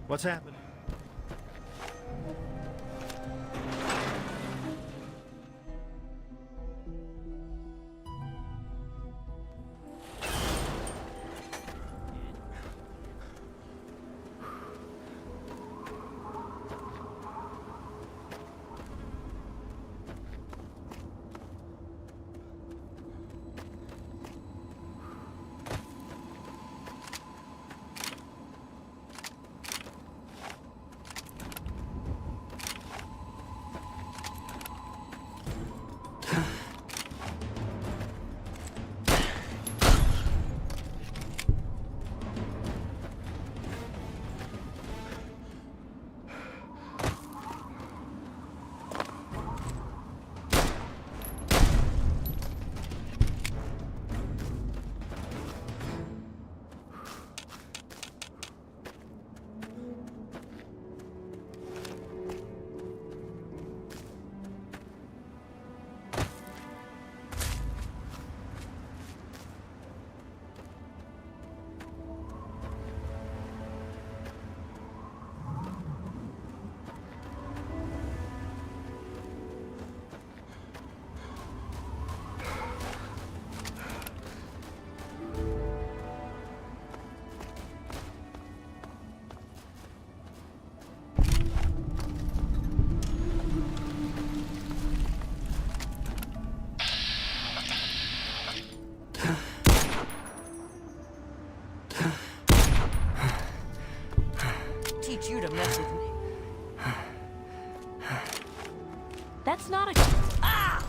What's happening? Teach you to mess with me. That's not a... Ah!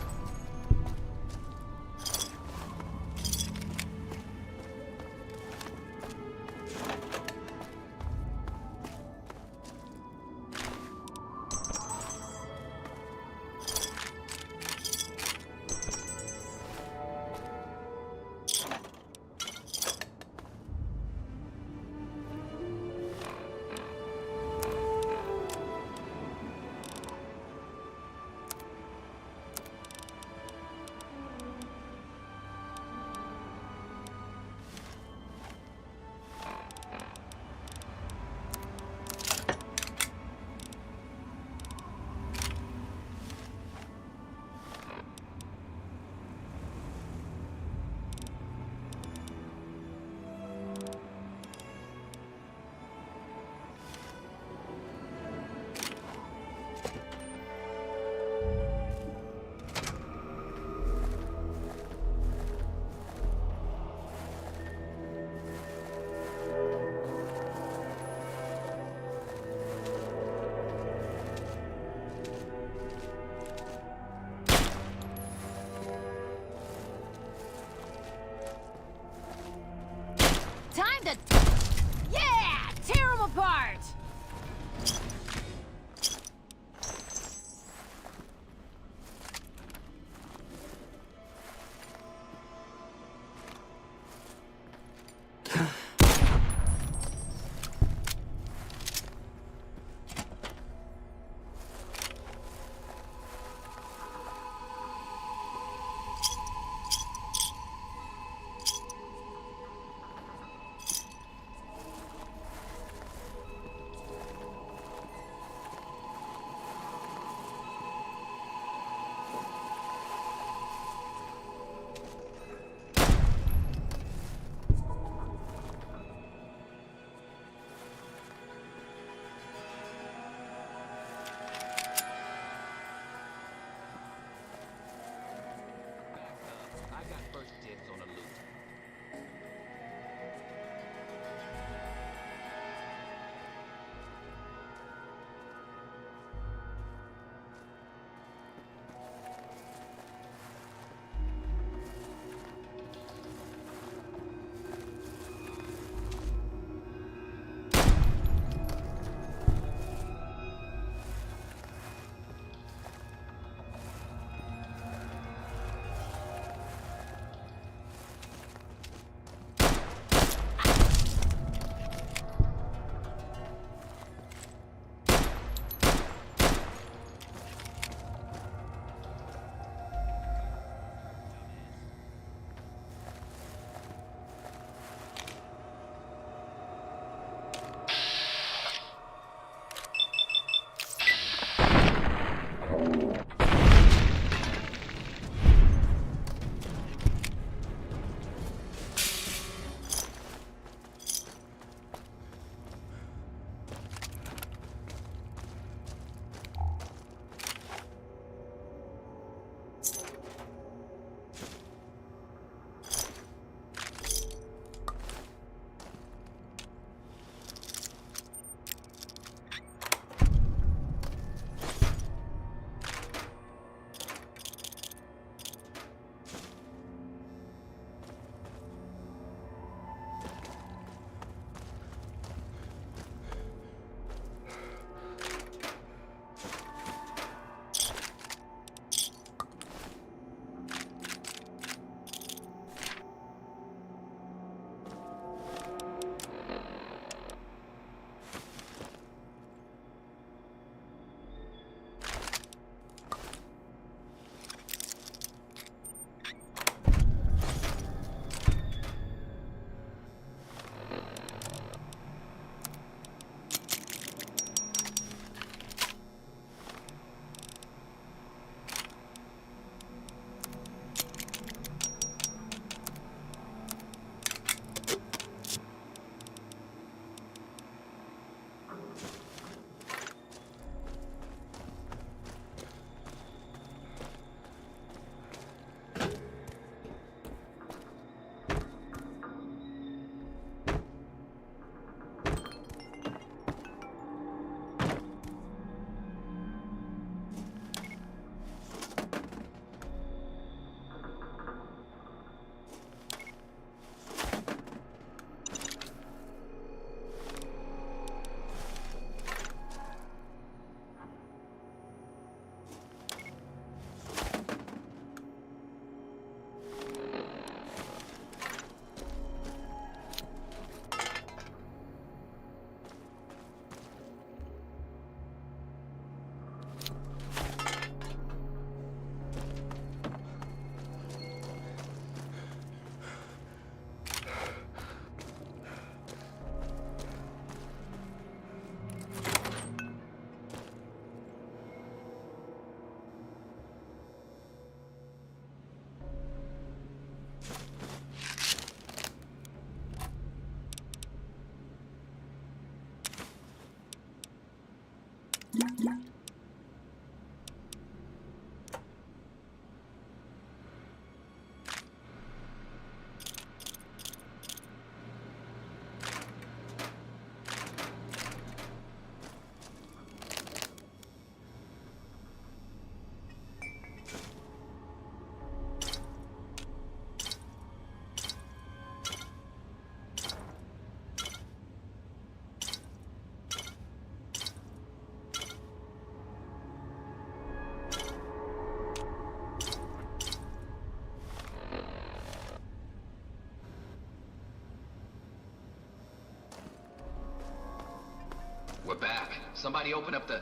back. Somebody open up the...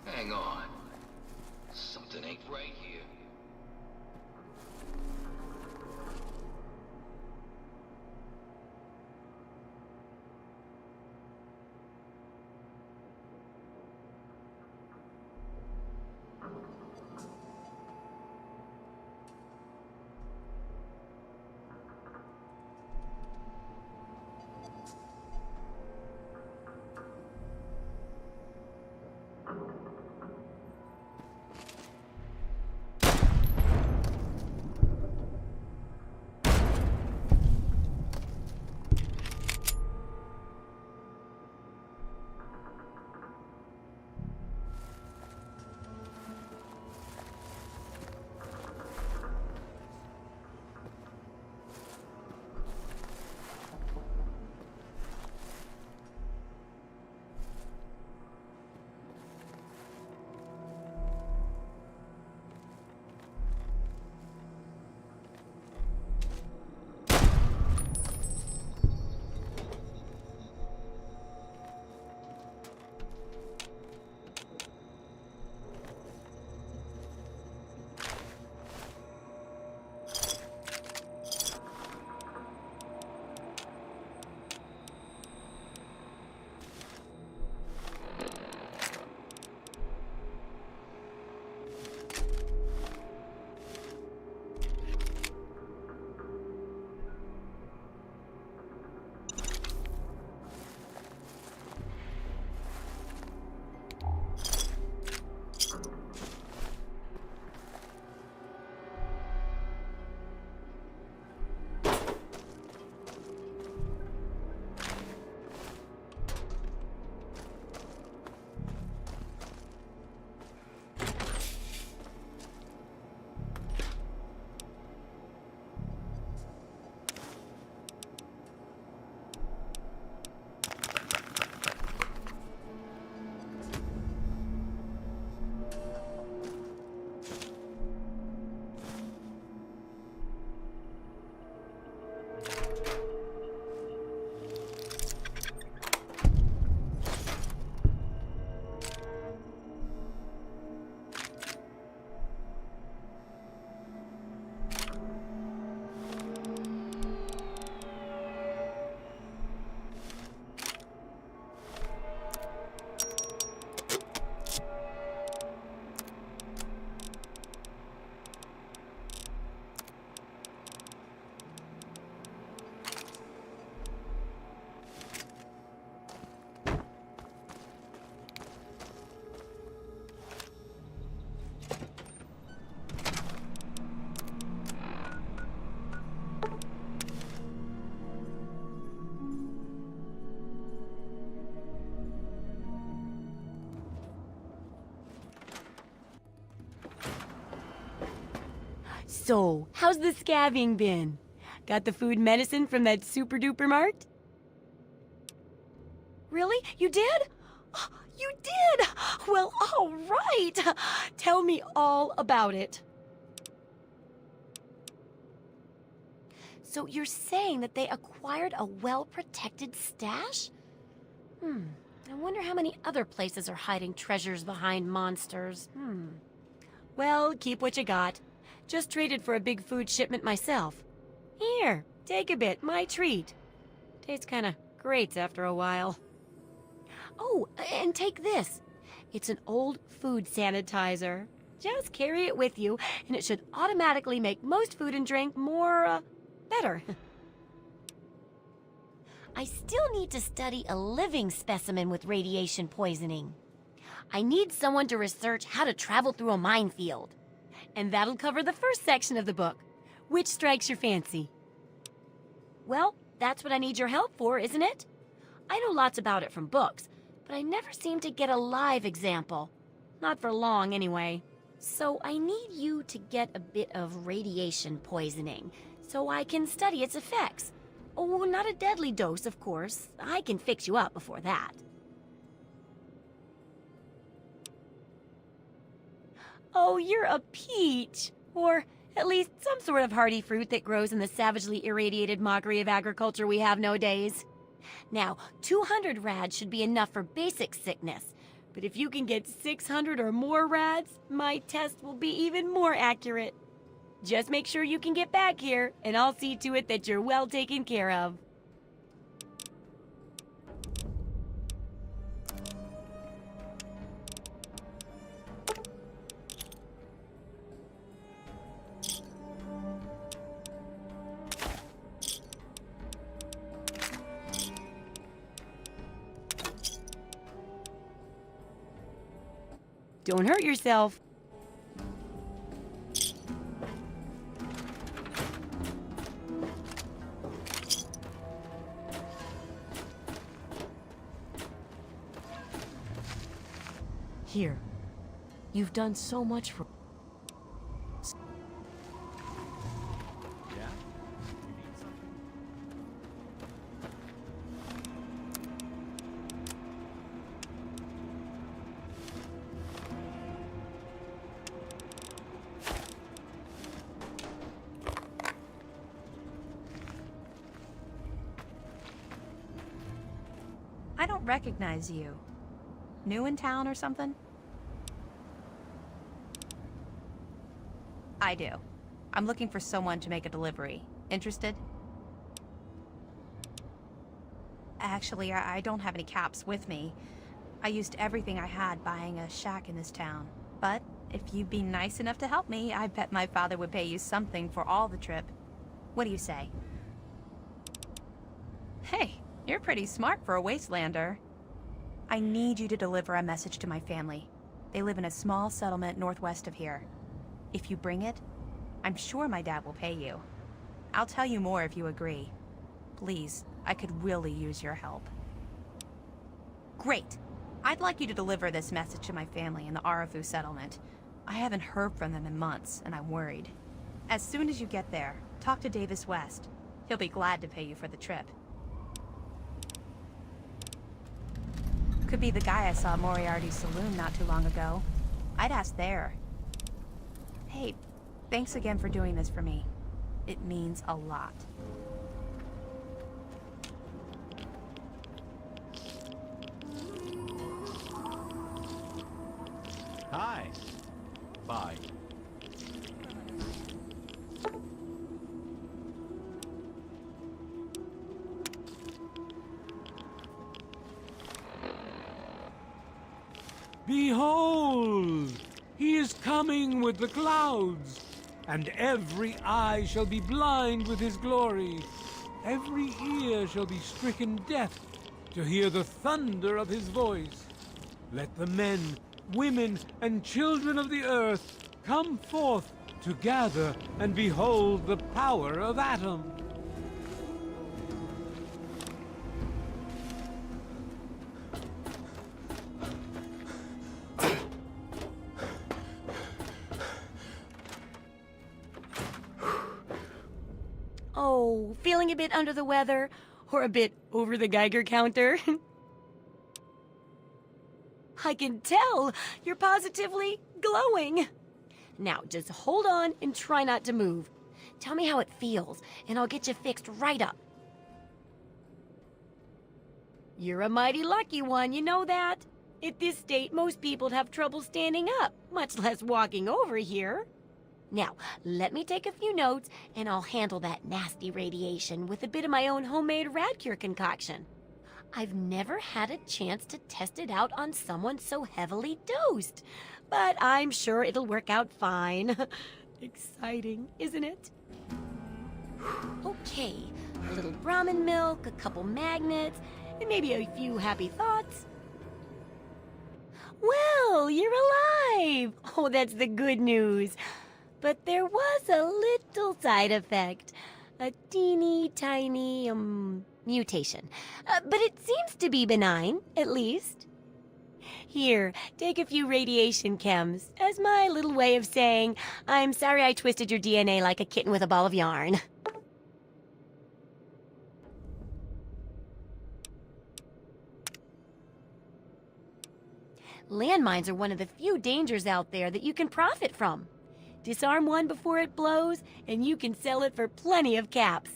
Hang on. Something ain't right here. So, how's the scabbing been? Got the food medicine from that super duper mart? Really? You did? You did! Well, all right. Tell me all about it. So you're saying that they acquired a well-protected stash? I wonder how many other places are hiding treasures behind monsters. Well, keep what you got. Just traded for a big food shipment myself. Here, take a bit, my treat. Tastes kinda great after a while. Oh, and take this. It's an old food sanitizer. Just carry it with you, and it should automatically make most food and drink more, better. I still need to study a living specimen with radiation poisoning. I need someone to research how to travel through a minefield. And that'll cover the first section of the book. Which strikes your fancy? Well, that's what I need your help for, isn't it? I know lots about it from books, but I never seem to get a live example. Not for long, anyway. So I need you to get a bit of radiation poisoning, so I can study its effects. Oh, not a deadly dose, of course. I can fix you up before that. Oh, you're a peach. Or at least some sort of hardy fruit that grows in the savagely irradiated mockery of agriculture we have nowadays. Now, 200 rads should be enough for basic sickness. But if you can get 600 or more rads, my test will be even more accurate. Just make sure you can get back here, and I'll see to it that you're well taken care of. Don't hurt yourself. Here, you've done so much for... Yeah? You need something? I don't recognize you. New in town or something? I do. I'm looking for someone to make a delivery. Interested? Actually, I don't have any caps with me. I used everything I had buying a shack in this town. But if you'd be nice enough to help me, I bet my father would pay you something for all the trip. What do you say? Hey, you're pretty smart for a Wastelander. I need you to deliver a message to my family. They live in a small settlement northwest of here. If you bring it, I'm sure my dad will pay you. I'll tell you more if you agree. Please, I could really use your help. Great. I'd like you to deliver this message to my family in the Arafu settlement. I haven't heard from them in months, and I'm worried. As soon as you get there, talk to Davis West. He'll be glad to pay you for the trip. Could be the guy I saw at Moriarty's saloon not too long ago. I'd ask there. Hey, thanks again for doing this for me. It means a lot. Hi. Bye. Behold! He is coming with the clouds, and every eye shall be blind with his glory. Every ear shall be stricken deaf to hear the thunder of his voice. Let the men, women, and children of the earth come forth to gather and behold the power of Atom. Oh, feeling a bit under the weather? Or a bit over the Geiger counter? I can tell! You're positively glowing! Now, just hold on and try not to move. Tell me how it feels, and I'll get you fixed right up. You're a mighty lucky one, you know that? At this state, most people'd have trouble standing up, much less walking over here. Now, let me take a few notes, and I'll handle that nasty radiation with a bit of my own homemade rat cure concoction. I've never had a chance to test it out on someone so heavily dosed, but I'm sure it'll work out fine. Exciting, isn't it? Okay, a little Brahmin milk, a couple magnets, and maybe a few happy thoughts. Well, you're alive! Oh, that's the good news. But there was a little side effect. A teeny tiny, mutation. But it seems to be benign, at least. Here, take a few radiation chems as my little way of saying, I'm sorry I twisted your DNA like a kitten with a ball of yarn. Landmines are one of the few dangers out there that you can profit from. Disarm one before it blows, and you can sell it for plenty of caps.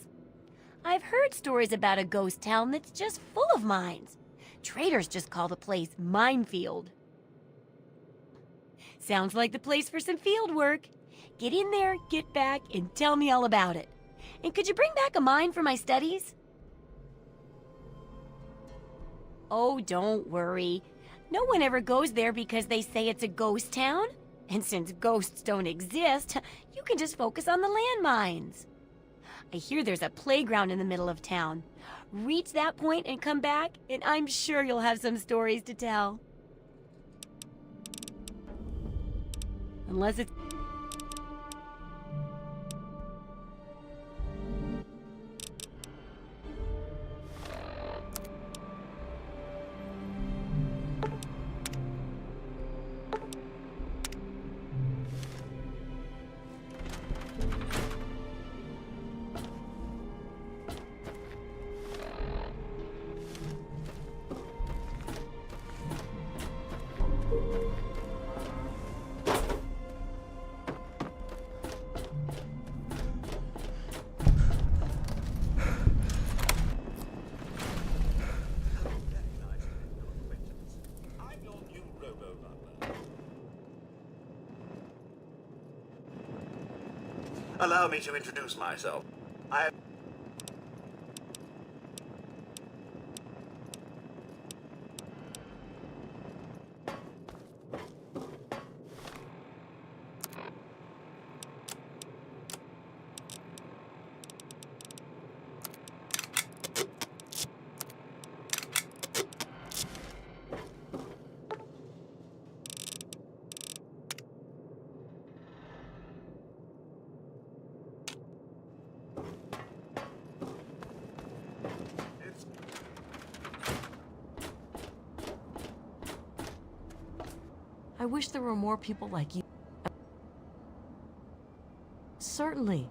I've heard stories about a ghost town that's just full of mines. Traders just call the place Minefield. Sounds like the place for some field work. Get in there, get back, and tell me all about it. And could you bring back a mine for my studies? Oh, don't worry. No one ever goes there because they say it's a ghost town. And since ghosts don't exist, you can just focus on the landmines. I hear there's a playground in the middle of town. Reach that point and come back, and I'm sure you'll have some stories to tell. Unless it's... Allow me to introduce myself. I wish there were more people like you. Certainly.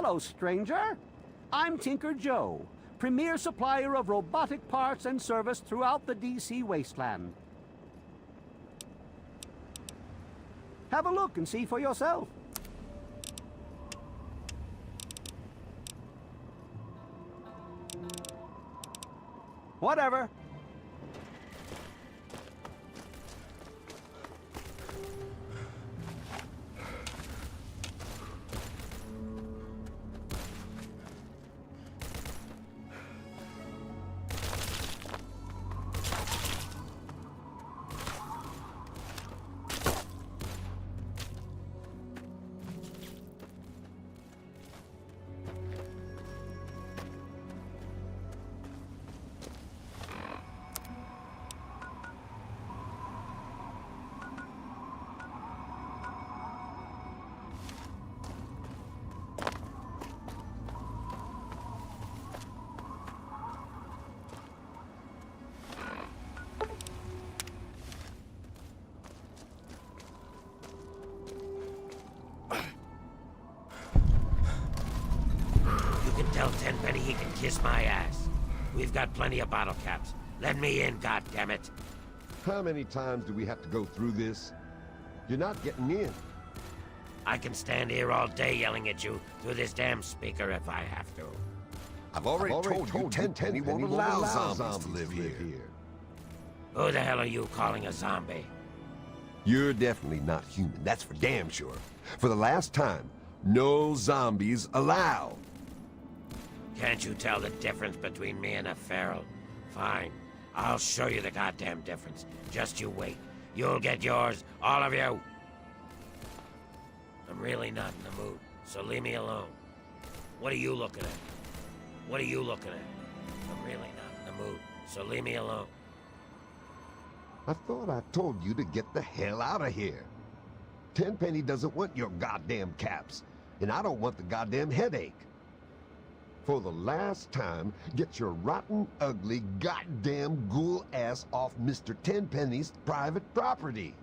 Hello, stranger. I'm Tinker Joe, premier supplier of robotic parts and service throughout the DC Wasteland. Have a look and see for yourself. Whatever. Tell Tenpenny he can kiss my ass. We've got plenty of bottle caps. Let me in, goddammit. How many times do we have to go through this? You're not getting in. I can stand here all day yelling at you through this damn speaker if I have to. I've already told you Tenpenny won't allow zombies to live here. Who the hell are you calling a zombie? You're definitely not human, that's for damn sure. For the last time, no zombies allowed. Can't you tell the difference between me and a feral? Fine. I'll show you the goddamn difference. Just you wait. You'll get yours, all of you. I'm really not in the mood, so leave me alone. What are you looking at? What are you looking at? I'm really not in the mood, so leave me alone. I thought I told you to get the hell out of here. Tenpenny doesn't want your goddamn caps, and I don't want the goddamn headache. For the last time, get your rotten, ugly, goddamn ghoul ass off Mr. Tenpenny's private property.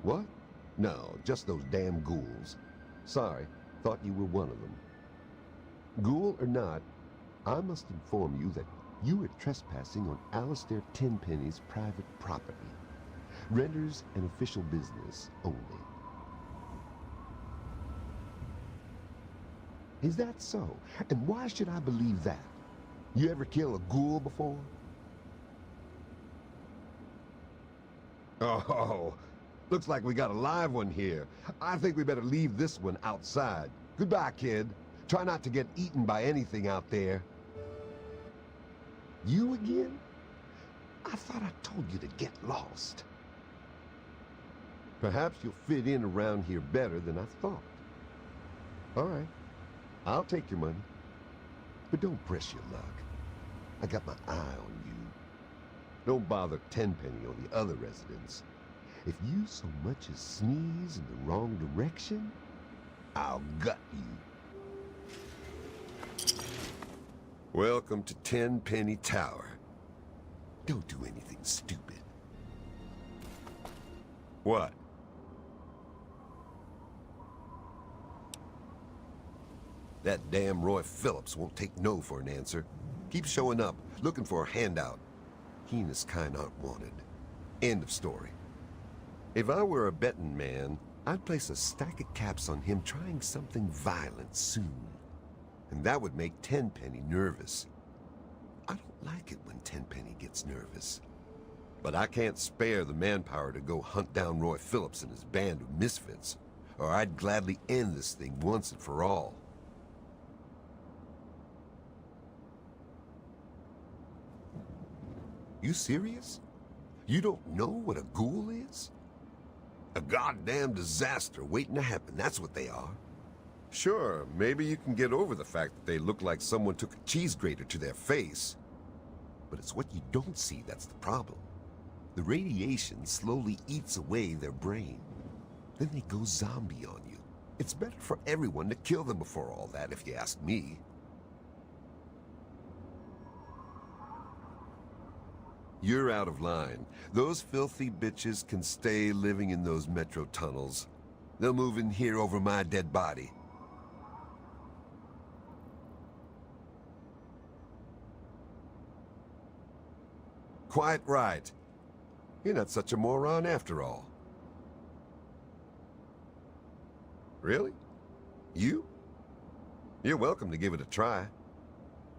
What? No, just those damn ghouls. Sorry, thought you were one of them. Ghoul or not, I must inform you that you are trespassing on Alistair Tenpenny's private property. Renders an official business only. Is that so? And why should I believe that? You ever kill a ghoul before? Oh, looks like we got a live one here. I think we better leave this one outside. Goodbye, kid. Try not to get eaten by anything out there. You again? I thought I told you to get lost. Perhaps you'll fit in around here better than I thought. All right. I'll take your money, but don't press your luck. I got my eye on you. Don't bother Tenpenny or the other residents. If you so much as sneeze in the wrong direction, I'll gut you. Welcome to Tenpenny Tower. Don't do anything stupid. What? That damn Roy Phillips won't take no for an answer. Keep showing up, looking for a handout. He and his kind aren't wanted. End of story. If I were a betting man, I'd place a stack of caps on him trying something violent soon. And that would make Tenpenny nervous. I don't like it when Tenpenny gets nervous. But I can't spare the manpower to go hunt down Roy Phillips and his band of misfits, or I'd gladly end this thing once and for all. You serious? You don't know what a ghoul is? A goddamn disaster waiting to happen, that's what they are. Sure, maybe you can get over the fact that they look like someone took a cheese grater to their face. But it's what you don't see that's the problem. The radiation slowly eats away their brain. Then they go zombie on you. It's better for everyone to kill them before all that, if you ask me. You're out of line. Those filthy bitches can stay living in those metro tunnels. They'll move in here over my dead body. Quite right. You're not such a moron after all. Really? You? You're welcome to give it a try.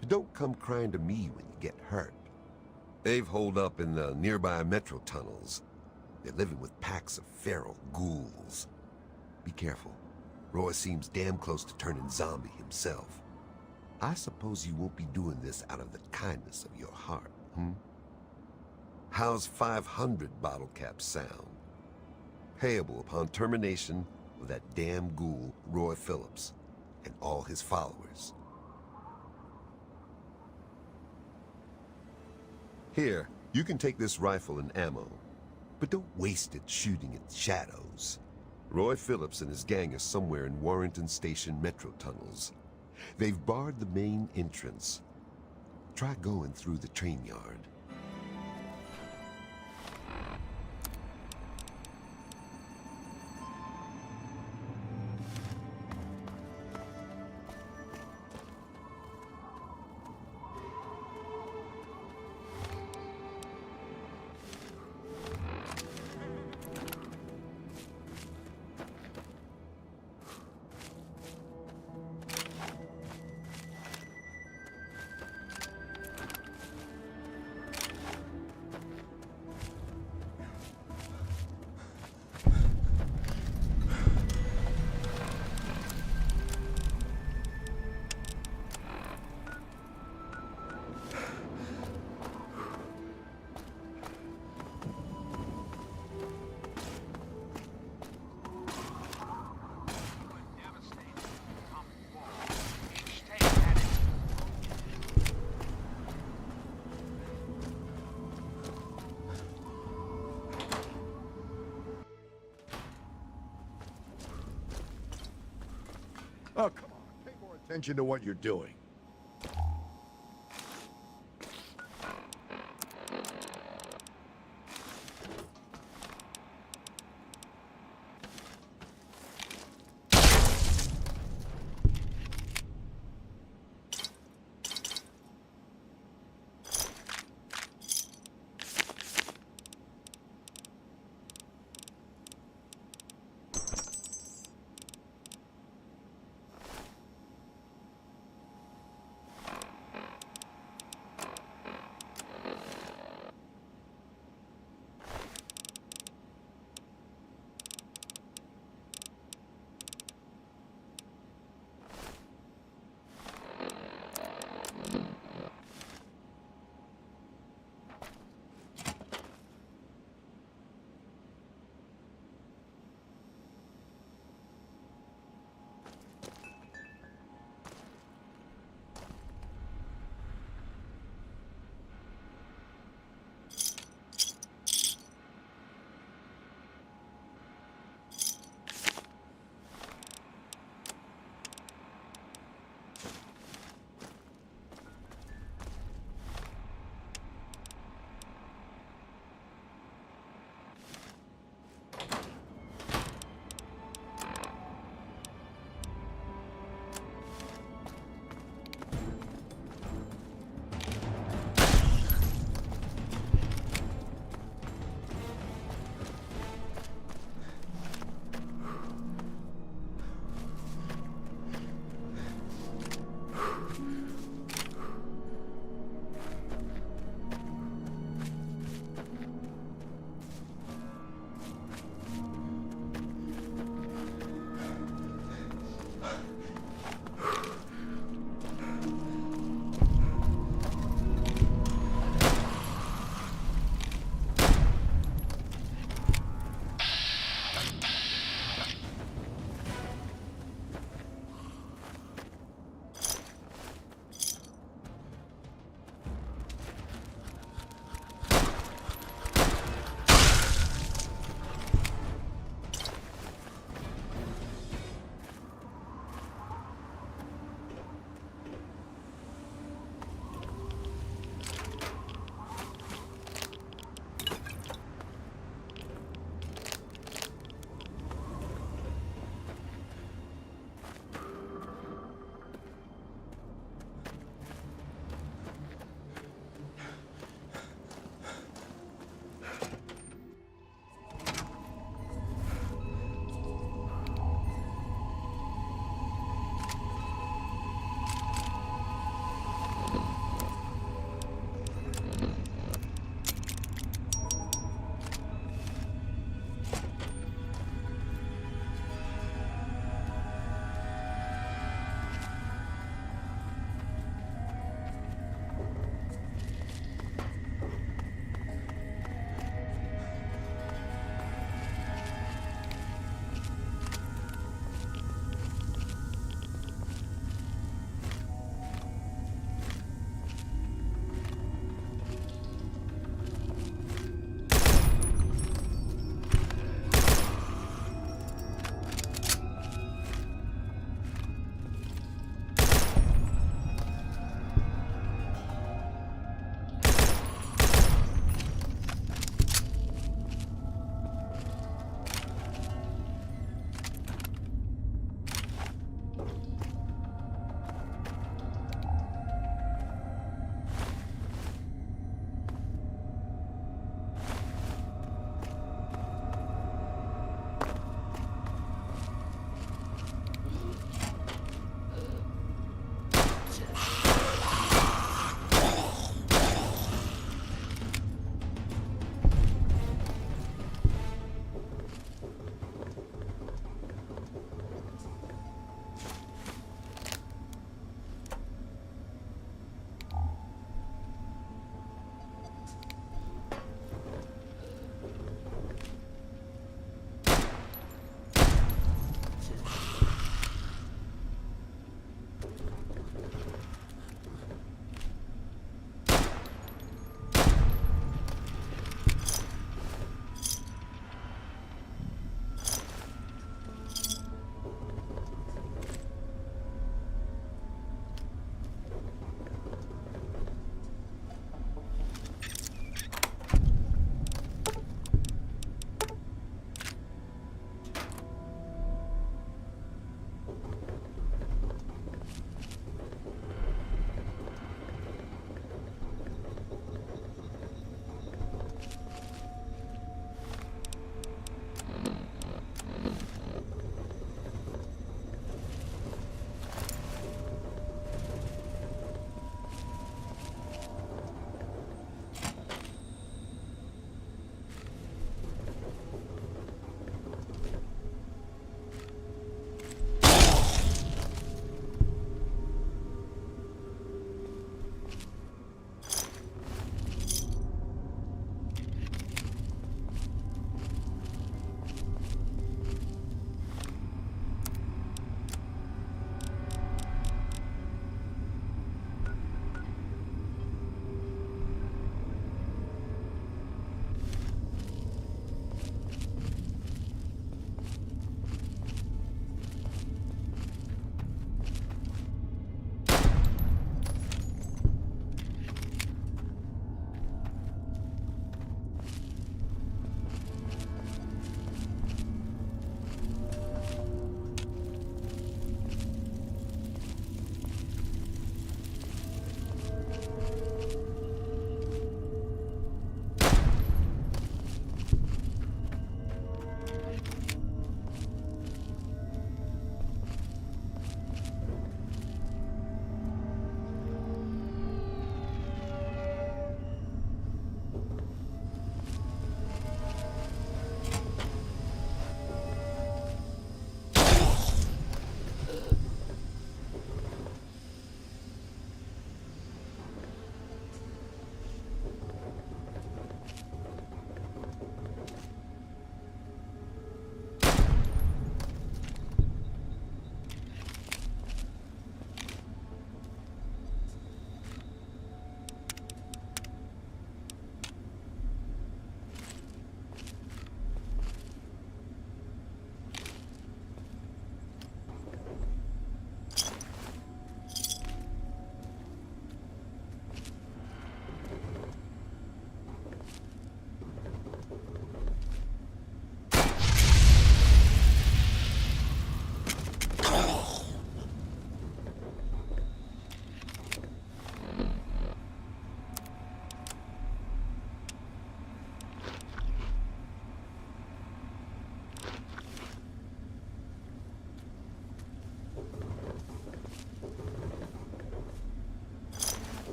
But don't come crying to me when you get hurt. They've holed up in the nearby metro tunnels. They're living with packs of feral ghouls. Be careful. Roy seems damn close to turning zombie himself. I suppose you won't be doing this out of the kindness of your heart, hmm? How's 500 bottle caps sound? Payable upon termination of that damn ghoul, Roy Phillips, and all his followers. Here, you can take this rifle and ammo, but don't waste it shooting at shadows. Roy Phillips and his gang are somewhere in Warrington Station metro tunnels. They've barred the main entrance. Try going through the train yard. Oh, come on. Pay more attention to what you're doing.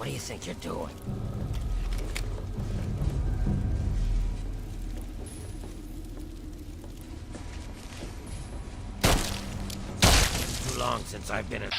do you think you're doing? It's too long since I've been in...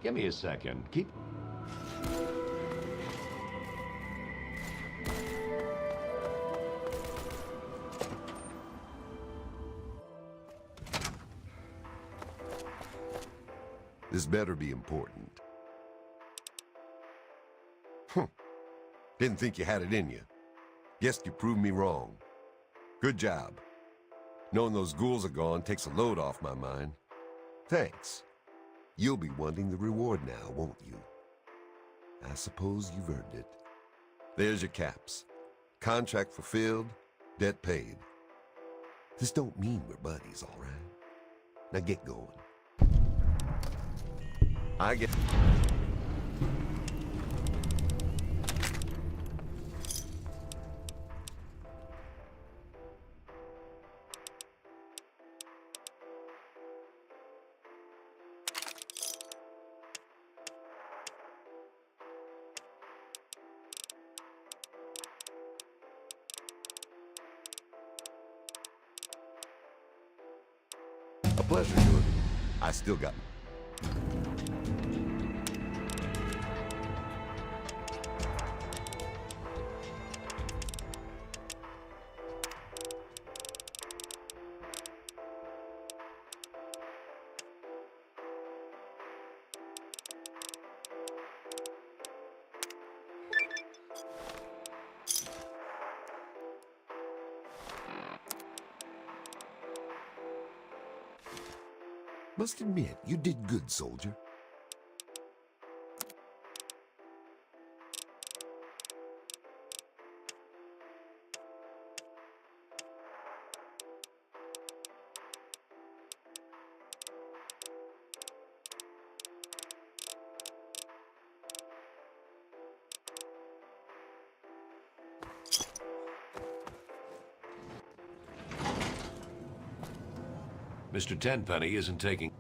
Give me a second. Keep... This better be important. Didn't think you had it in you. Guess you proved me wrong. Good job. Knowing those ghouls are gone takes a load off my mind. Thanks. You'll be wanting the reward now, won't you? I suppose you've earned it. There's your caps. Contract fulfilled, debt paid. This don't mean we're buddies, all right? Now get going. I get... A pleasure, Jordan. I still got... Must admit, you did good, soldier. Mr. Tenpenny isn't taking...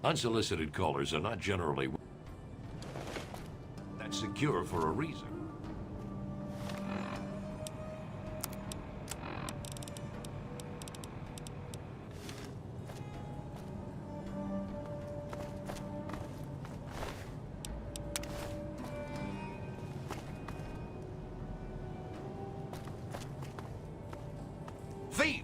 Unsolicited callers are not generally... That's secure for a reason. Thief!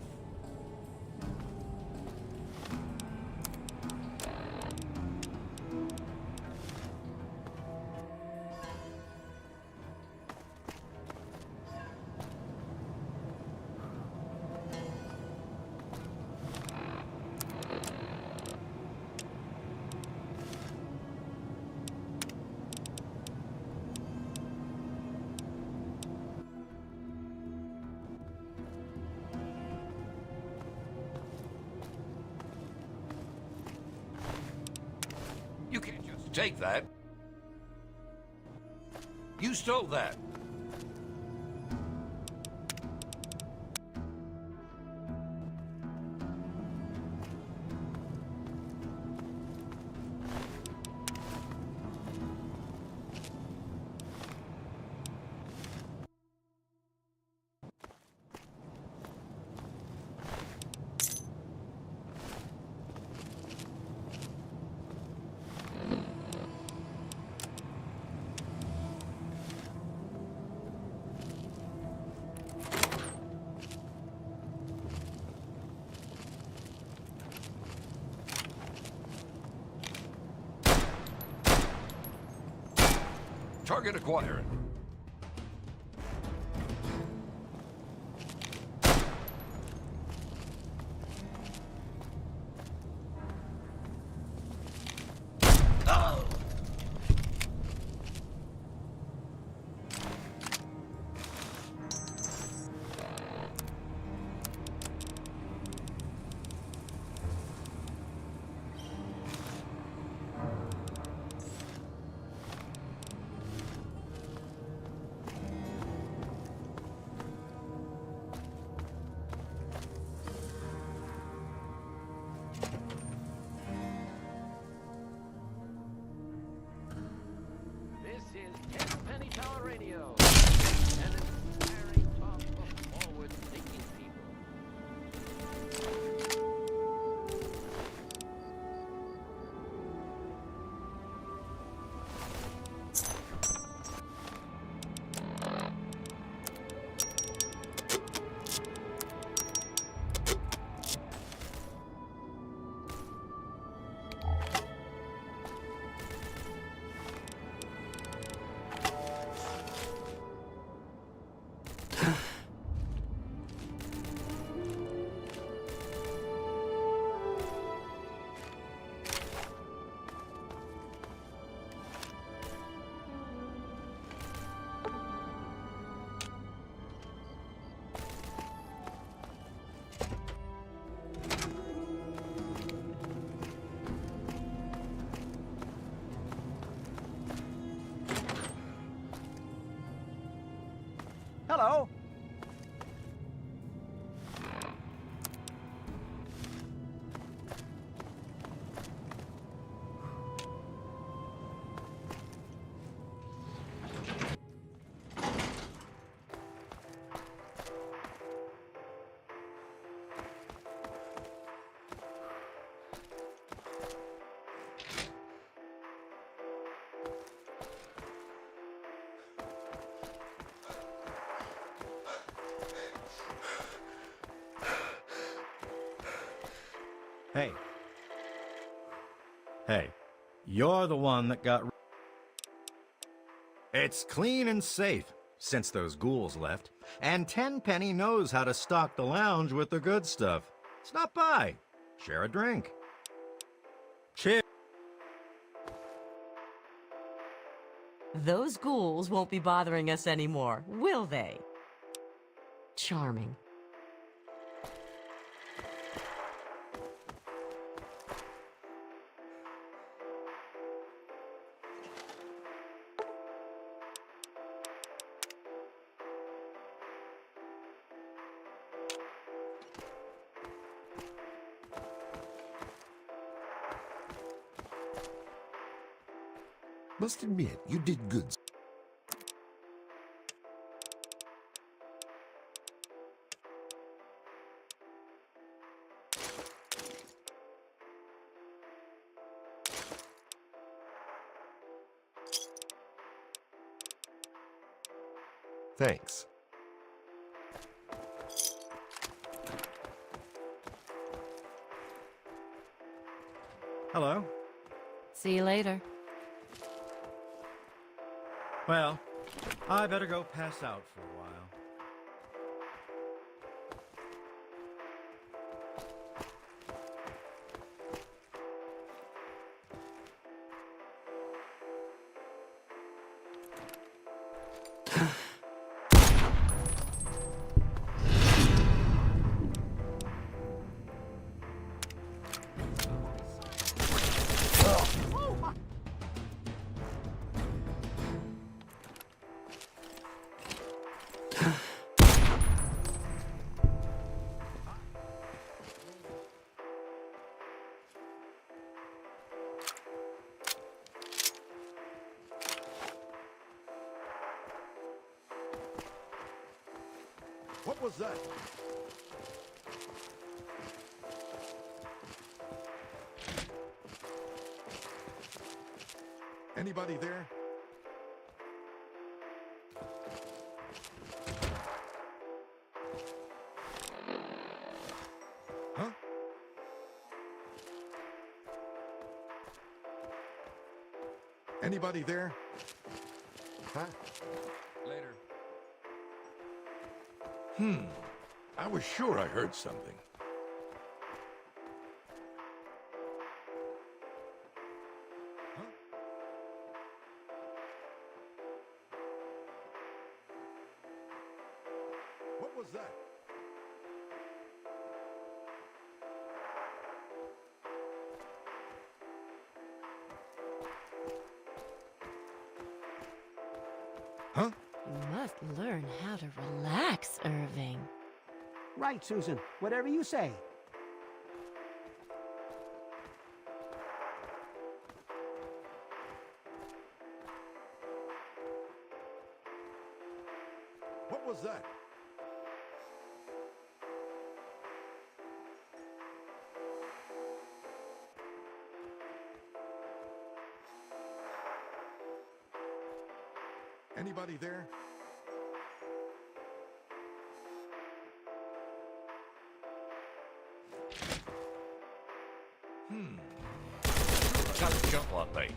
You can't just take that. You stole that. Target acquired. Hello. Hey. Hey, you're the one that got... It's clean and safe, since those ghouls left. And Tenpenny knows how to stock the lounge with the good stuff. Stop by. Share a drink. Cheers. Those ghouls won't be bothering us anymore, will they? Charming. Must admit, you did good. Thanks. Hello. See you later. Well, I better go pass out for a while. What was that? Anybody there? Huh? Anybody there? Huh? Later. I was sure I heard something. Huh? What was that? Huh? You must learn how to relax, Irving. Right, Susan. Whatever you say. What was that? Anybody there? Got a jump lot bait.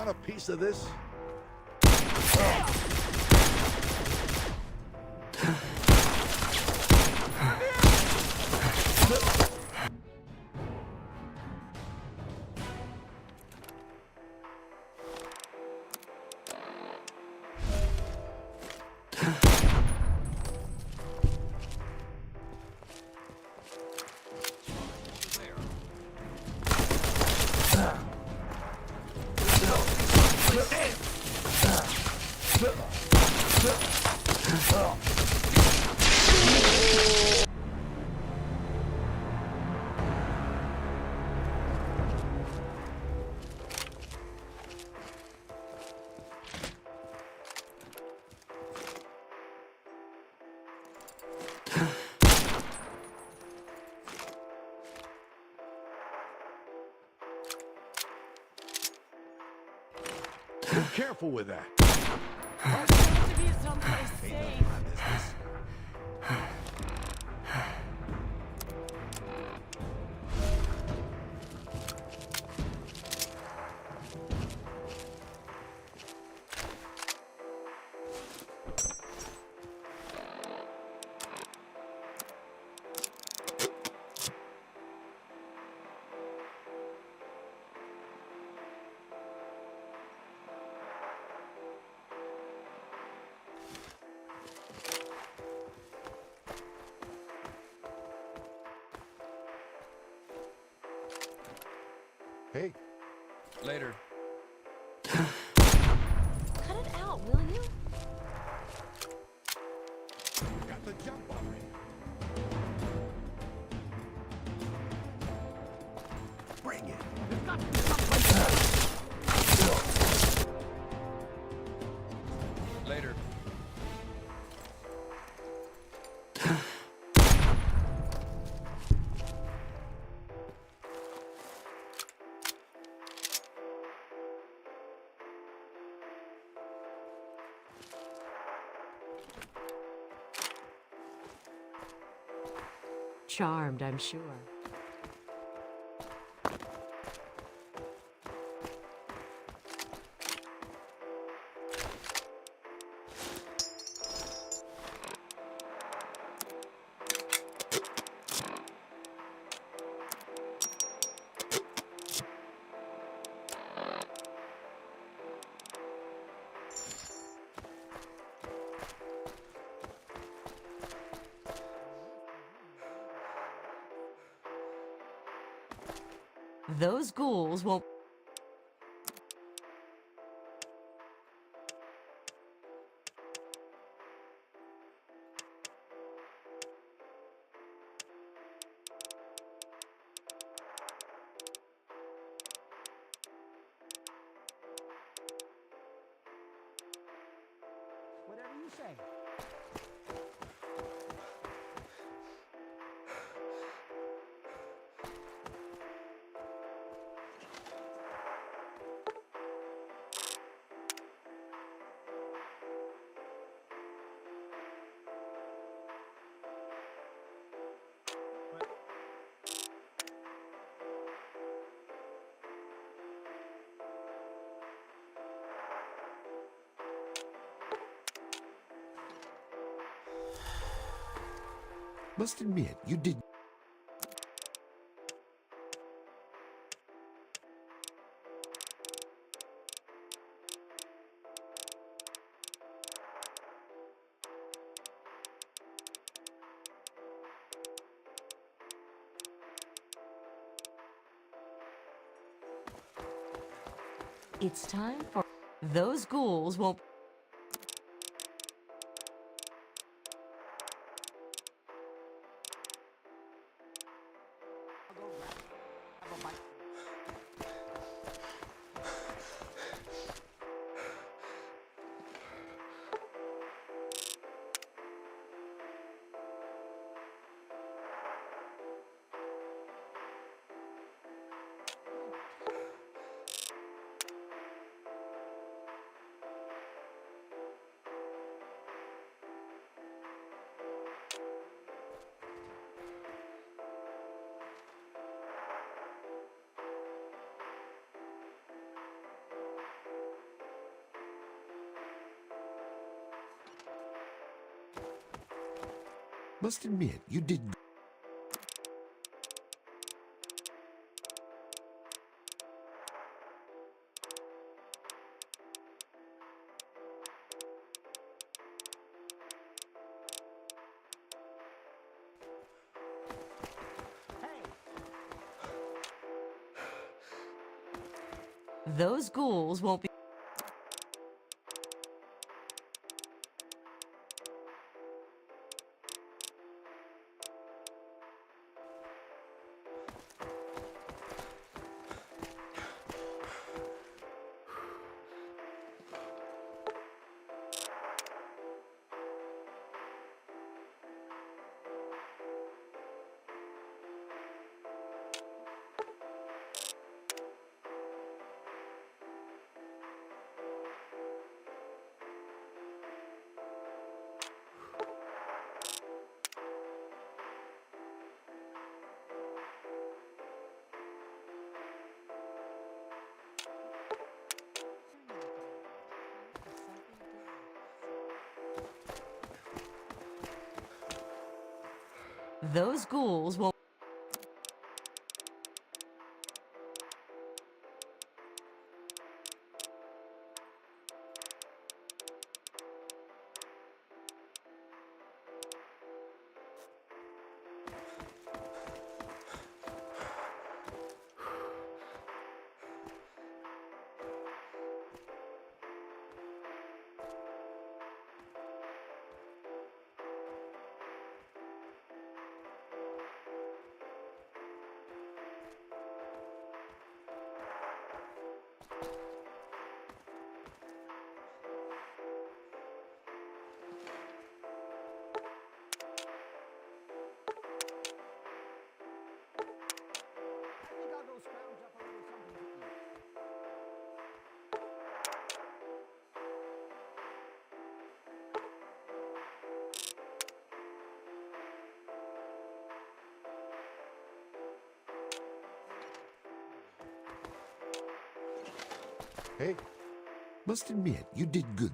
want a piece of this? Be careful with that. There's supposed to be someplace safe. Hey, Later. Cut it out, will you? got the jump on me. Bring it. Later. Charmed, I'm sure. Those ghouls won't... Whatever you say. Must admit, you did. It's time for... Those ghouls won't... Must admit, you did good. Those ghouls won't be... Those ghouls won't... Hey, must admit, you did good.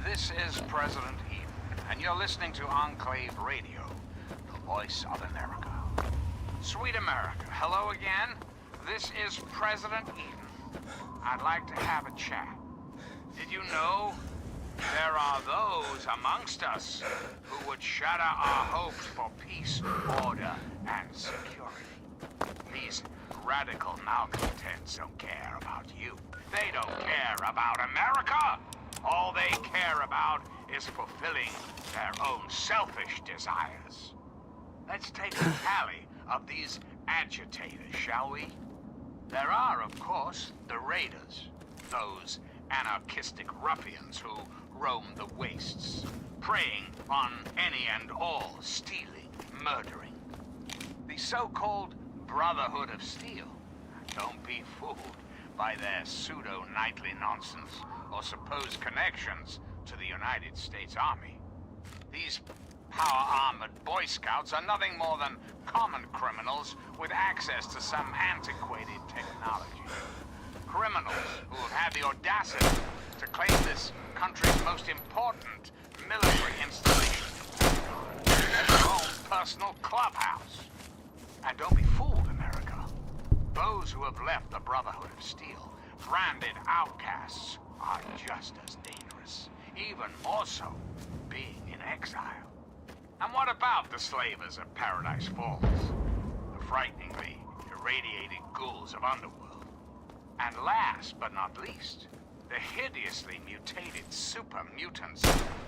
This is President Eden, and you're listening to Enclave Radio, the voice of America. Sweet America, hello again. This is President Eden. I'd like to have a chat. Did you know there are those amongst us who would shatter our hopes for peace, order, and security? These radical malcontents don't care about you. They don't care about America. All they care about is fulfilling their own selfish desires. Let's take a tally of these agitators, shall we? There are, of course, the raiders, those anarchistic ruffians who roam the wastes, preying on any and all, stealing, murdering. The so-called Brotherhood of Steel. Don't be fooled by their pseudo-knightly nonsense or supposed connections to the United States Army. These power-armored Boy Scouts are nothing more than common criminals with access to some antiquated technology. Criminals who have had the audacity to claim this country's most important military installation personal clubhouse. And don't be fooled, America. Those who have left the Brotherhood of Steel, branded outcasts, are just as dangerous. Even more so, being in exile. And what about the slavers of Paradise Falls? The frighteningly irradiated ghouls of Underworld. And last but not least, the hideously mutated super mutants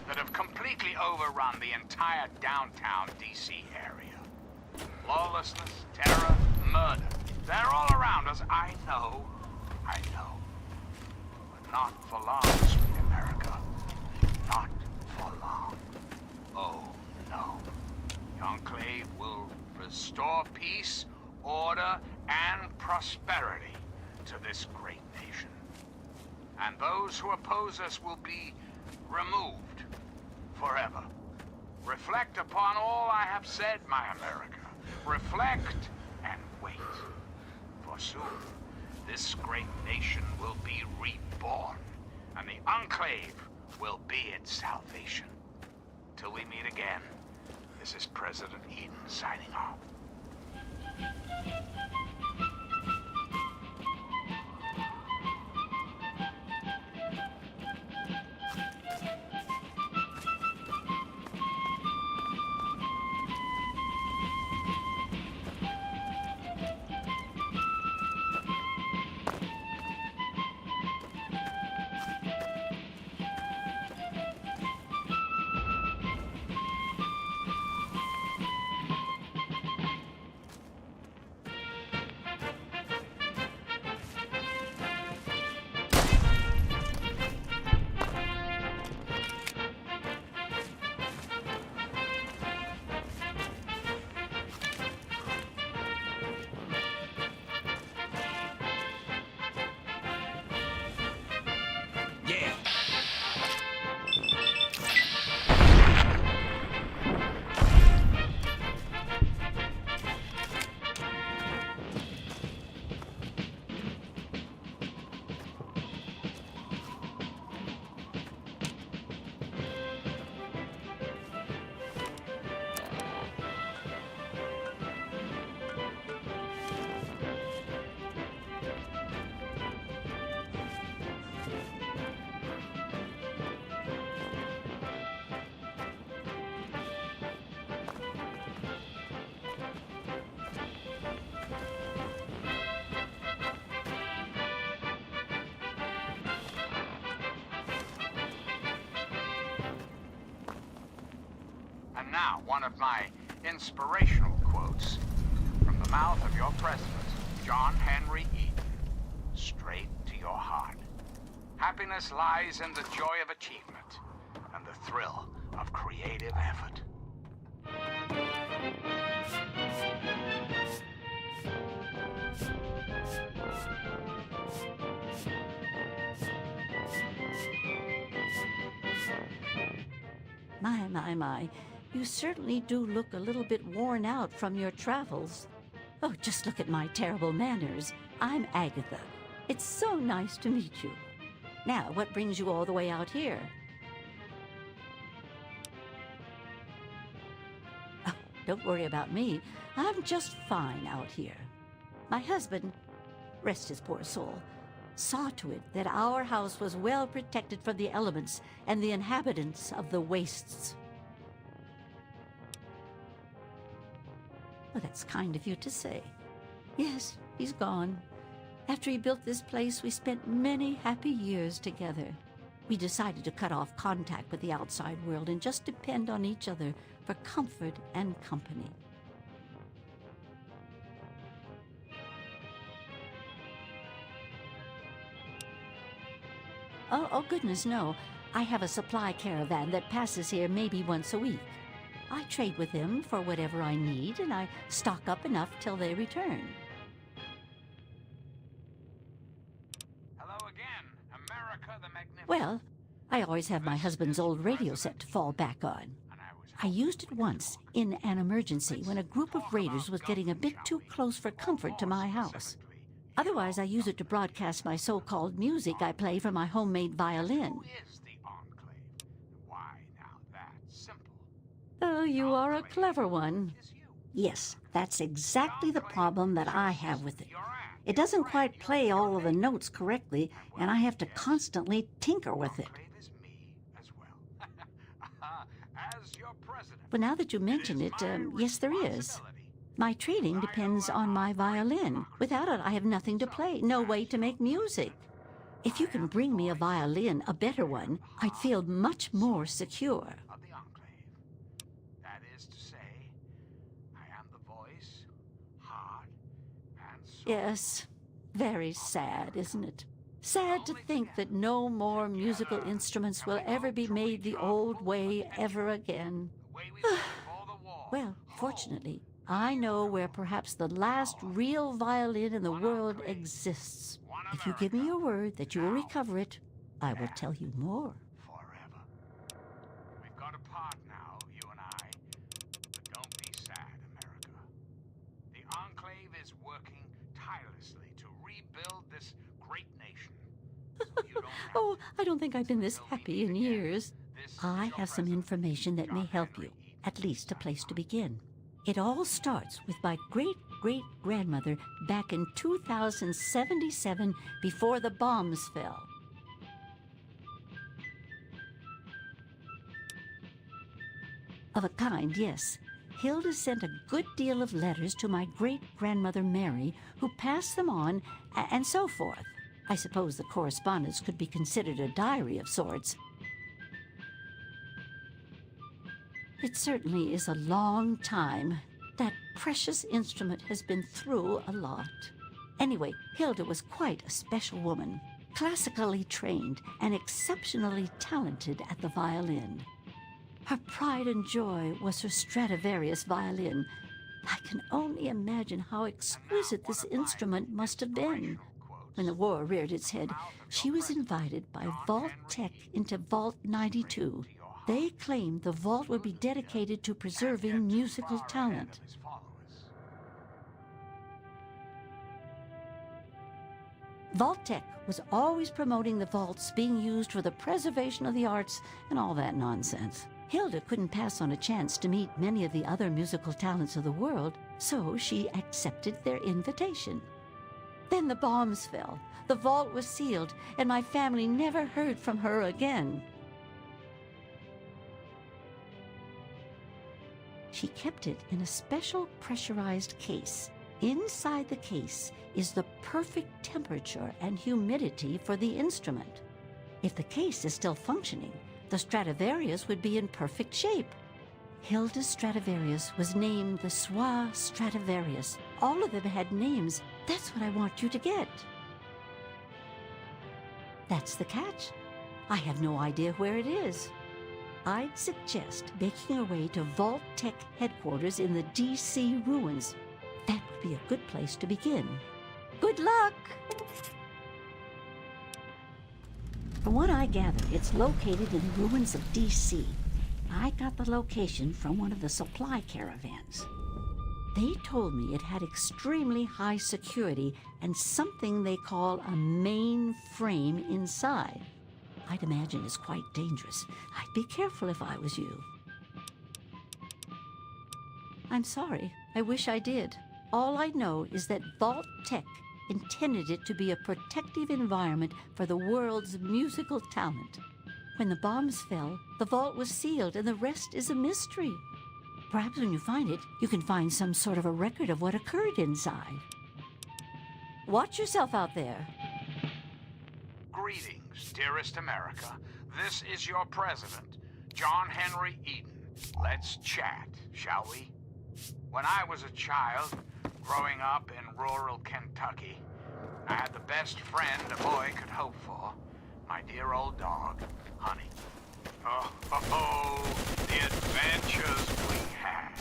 that have completely overrun the entire downtown DC area. Lawlessness, terror, murder. They're all around us. I know. But not for long, sweet America. Not for long. Oh, no. The Enclave will restore peace, order, and prosperity to this great nation. And those who oppose us will be removed forever. Reflect upon all I have said, my America. Reflect and wait. For soon, this great nation will be reborn, and the Enclave will be its salvation. Till we meet again, this is President Eden signing off. And now, one of my inspirational quotes from the mouth of your president, John Henry Eden, straight to your heart. Happiness lies in the joy of achievement and the thrill of creative effort. My. You certainly do look a little bit worn out from your travels. Oh, just look at my terrible manners. I'm Agatha. It's so nice to meet you. Now, what brings you all the way out here? Oh, don't worry about me. I'm just fine out here. My husband, rest his poor soul, saw to it that our house was well protected from the elements and the inhabitants of the wastes. Well, that's kind of you to say. Yes, he's gone. After he built this place, we spent many happy years together. We decided to cut off contact with the outside world and just depend on each other for comfort and company. Oh, goodness, no. I have a supply caravan that passes here maybe once a week. I trade with them for whatever I need, and I stock up enough till they return. Hello again, America the Magnificent. Well, I always have my husband's old radio set to fall back on. I used it once in an emergency when a group of raiders was getting a bit too close for comfort to my house. Otherwise, I use it to broadcast my so-called music I play from my homemade violin. Who is the Enclave? Why, now that's simple. Oh, you are a clever one. Yes, that's exactly the problem that I have with it. It doesn't quite play all of the notes correctly, and I have to constantly tinker with it. But now that you mention it, yes, there is. My training depends on my violin. Without it, I have nothing to play, no way to make music. If you can bring me a violin, a better one, I'd feel much more secure. That is to say, I am the voice, heart, and soul. Yes, very sad, isn't it? Sad to think that no more musical instruments will ever be made the old way ever again. Well, fortunately, I know where perhaps the last real violin in the world exists. If you give me your word that you will recover it, I will tell you more. Forever. We've got a part now, you and I. But don't be sad, America. The Enclave is working tirelessly to rebuild this great nation. Oh, I don't think I've been this happy in years. I have some information that may help you, at least a place to begin. It all starts with my great-great-grandmother back in 2077 before the bombs fell. Of a kind, yes. Hilda sent a good deal of letters to my great-grandmother Mary, who passed them on, and so forth. I suppose the correspondence could be considered a diary of sorts. It certainly is a long time. That precious instrument has been through a lot. Anyway, Hilda was quite a special woman, classically trained and exceptionally talented at the violin. Her pride and joy was her Stradivarius violin. I can only imagine how exquisite this instrument must have been. When the war reared its head, she was invited by Vault Tech into Vault 92. They claimed the vault would be dedicated to preserving musical talent. Vault Tech was always promoting the vaults being used for the preservation of the arts and all that nonsense. Hilda couldn't pass on a chance to meet many of the other musical talents of the world, so she accepted their invitation. Then the bombs fell, the vault was sealed, and my family never heard from her again. She kept it in a special pressurized case. Inside the case is the perfect temperature and humidity for the instrument. If the case is still functioning, the Stradivarius would be in perfect shape. Hilda's Stradivarius was named the Soir Stradivarius. All of them had names. That's what I want you to get. That's the catch. I have no idea where it is. I'd suggest making your way to Vault Tech headquarters in the D.C. ruins. That would be a good place to begin. Good luck! From what I gather, it's located in the ruins of D.C. I got the location from one of the supply caravans. They told me it had extremely high security and something they call a mainframe inside. I'd imagine it's quite dangerous. I'd be careful if I was you. I'm sorry. I wish I did. All I know is that Vault Tech intended it to be a protective environment for the world's musical talent. When the bombs fell, the vault was sealed and the rest is a mystery. Perhaps when you find it, you can find some sort of a record of what occurred inside. Watch yourself out there. Greetings, dearest America. This is your president, John Henry Eden. Let's chat, shall we? When I was a child, growing up in rural Kentucky, I had the best friend a boy could hope for. My dear old dog, Honey. Oh, the adventures we had.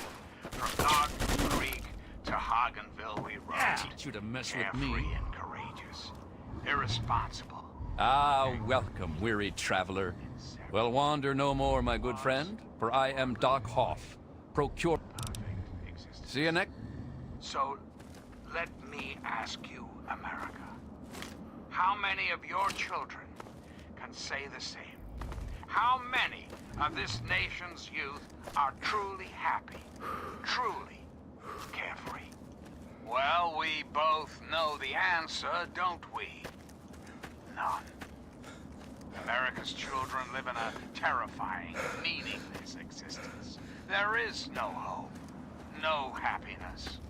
From Garden Creek to Hagenville we rode. Teach you to mess with Carefree me. and courageous. Irresponsible. Ah, welcome, weary traveler. Well, wander no more, my good friend, for I am Doc Hoff, procure... See you next... So, let me ask you, America. How many of your children can say the same? How many of this nation's youth are truly happy, truly carefree? Well, we both know the answer, don't we? None. America's children live in a terrifying, meaningless existence. There is no hope, no happiness.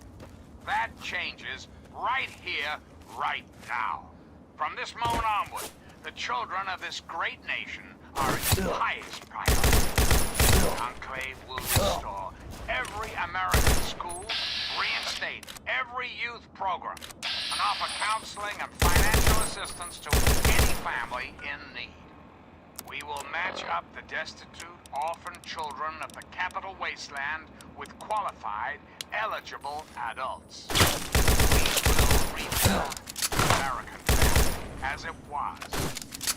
That changes right here, right now. From this moment onward, the children of this great nation are its highest priority. The Enclave will restore every American school, reinstate every youth program, and offer counseling and financial assistance to any family in need. We will match up the destitute, orphan children of the capital wasteland with qualified, eligible adults. We will rebuild the American family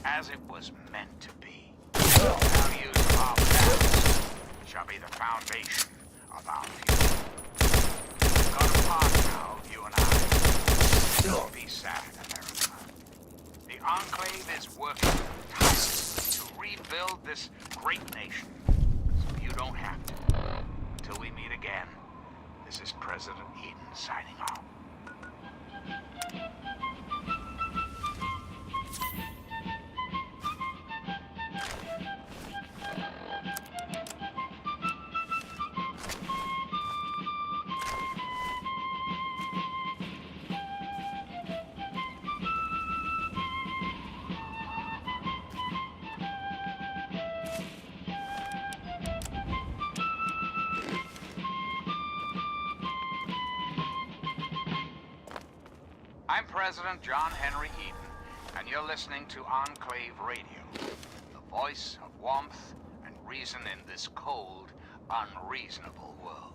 as it was meant to be. The values of our past shall be the foundation of our future. We've got a part now, you and I. Don't be sad, America. The Enclave is working tirelessly to rebuild this great nation, so you don't have to. Until we meet again, this is President Eden signing off. I'm President John Henry Eden, and you're listening to Enclave Radio, the voice of warmth and reason in this cold, unreasonable world.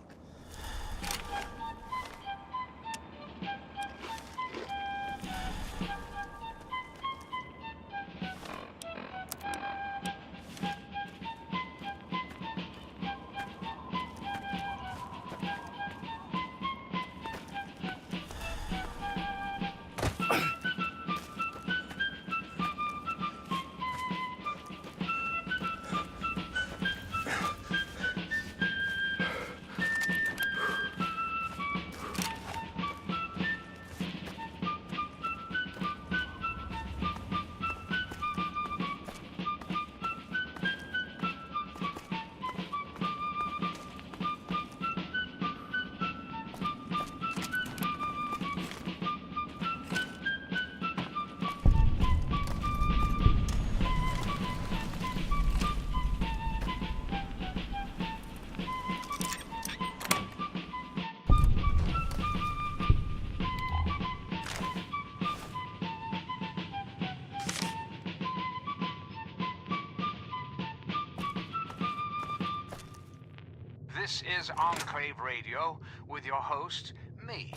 This is Enclave Radio with your host, me,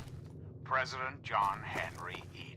President John Henry Eden.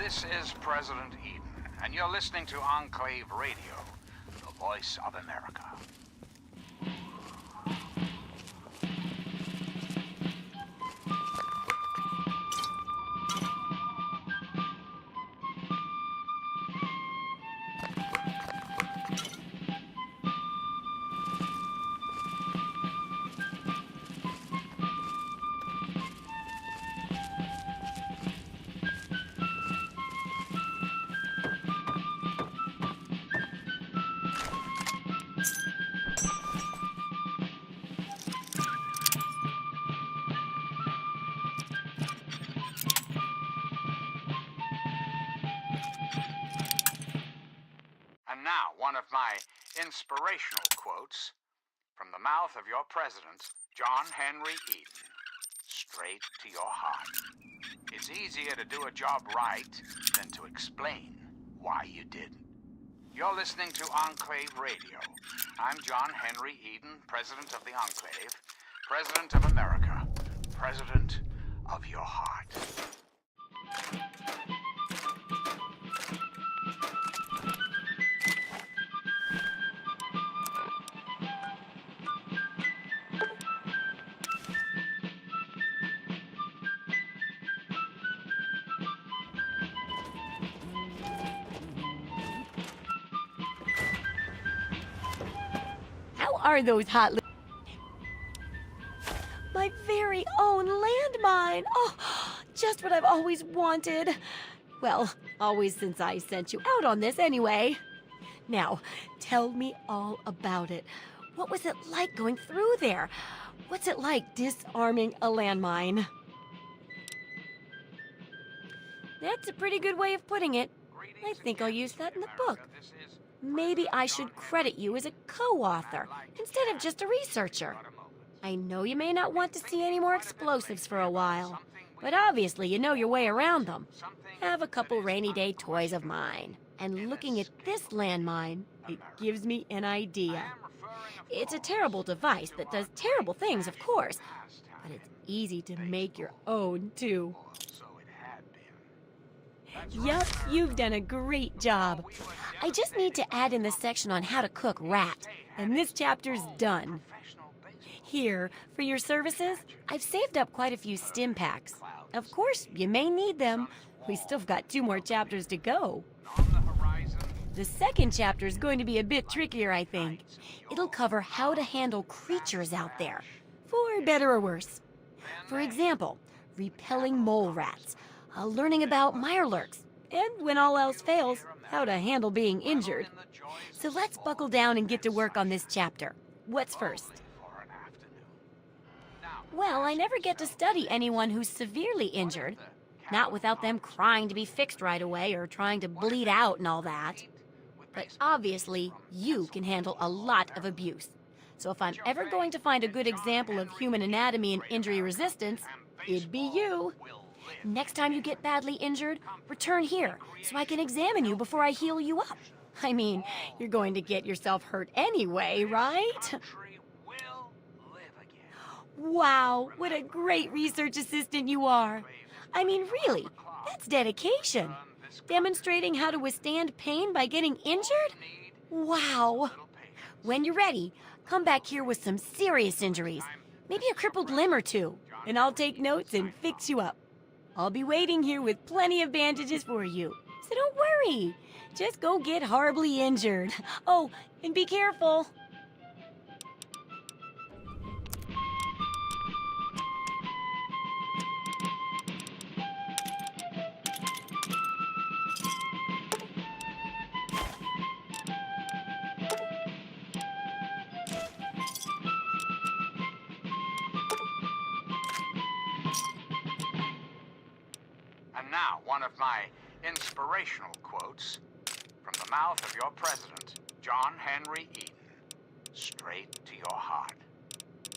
This is President Eden, and you're listening to Enclave Radio, the voice of America. And now, one of my inspirational quotes from the mouth of your president, John Henry Eden. Straight to your heart. It's easier to do a job right than to explain why you didn't. You're listening to Enclave Radio. I'm John Henry Eden, President of the Enclave, President of America, President of your heart. How are those hot my very own landmine! Oh, just what I've always wanted. Well, always since I sent you out on this anyway. Now, tell me all about it. What was it like going through there? What's it like disarming a landmine? That's a pretty good way of putting it. I think I'll use that in the book. Maybe I should credit you as a co-author instead of just a researcher. I know you may not want to see any more explosives for a while, but obviously you know your way around them. Have a couple rainy day toys of mine. And looking at this landmine, it gives me an idea. It's a terrible device that does terrible things, of course, but it's easy to make your own, too. Yup, you've done a great job. I just need to add in the section on how to cook rat, and this chapter's done. Here, for your services, I've saved up quite a few stim packs. Of course, you may need them. We still got 2 more chapters to go. The second chapter is going to be a bit trickier, I think. It'll cover how to handle creatures out there, for better or worse. For example, repelling mole rats, learning about mirelurks, and when all else fails, how to handle being injured. So let's buckle down and get to work on this chapter. What's first? Well, I never get to study anyone who's severely injured. Not without them crying to be fixed right away or trying to bleed out and all that. But obviously, you can handle a lot of abuse. So if I'm ever going to find a good example of human anatomy and injury resistance, it'd be you. Next time you get badly injured, return here so I can examine you before I heal you up. I mean, you're going to get yourself hurt anyway, right? Wow, what a great research assistant you are. I mean, really, that's dedication. Demonstrating how to withstand pain by getting injured? Wow. When you're ready, come back here with some serious injuries. Maybe a crippled limb or 2, and I'll take notes and fix you up. I'll be waiting here with plenty of bandages for you. So don't worry. Just go get horribly injured. Oh, and be careful. And now, one of my inspirational quotes from the mouth of your president, John Henry Eden. Straight to your heart.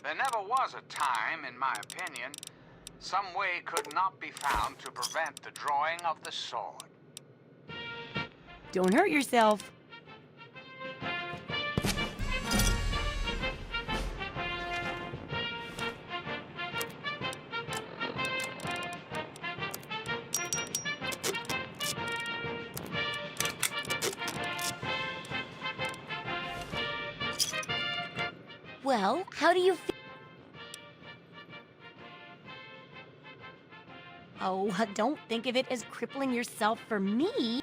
There never was a time, in my opinion, some way could not be found to prevent the drawing of the sword. Don't hurt yourself. Well, how do you feel? Oh, don't think of it as crippling yourself for me.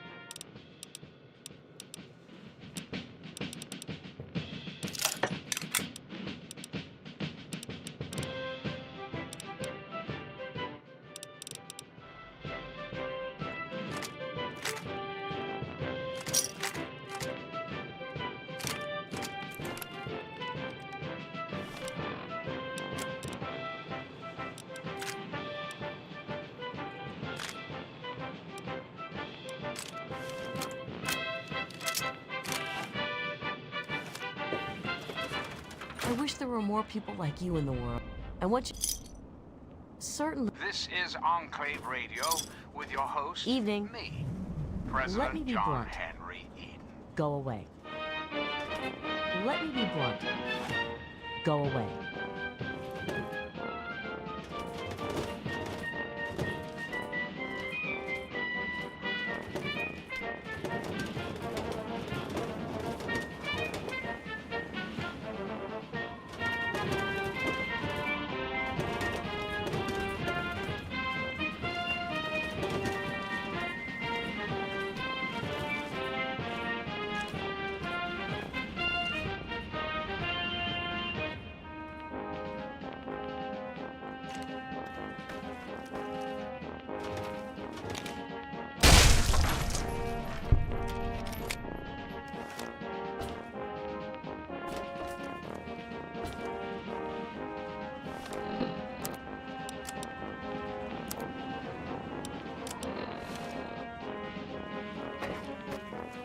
I wish there were more people like you in the world. And what you... Certainly... This is Enclave Radio with your host, Evening. me, Let me President be John blunt. Henry Eden. Go away. Let me be blunt. Go away.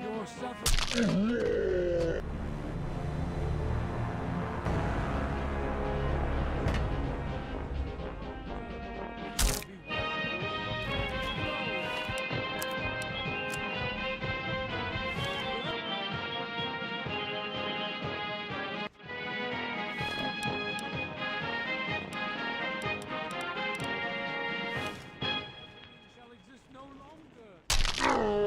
You're suffering. Shall exist no longer.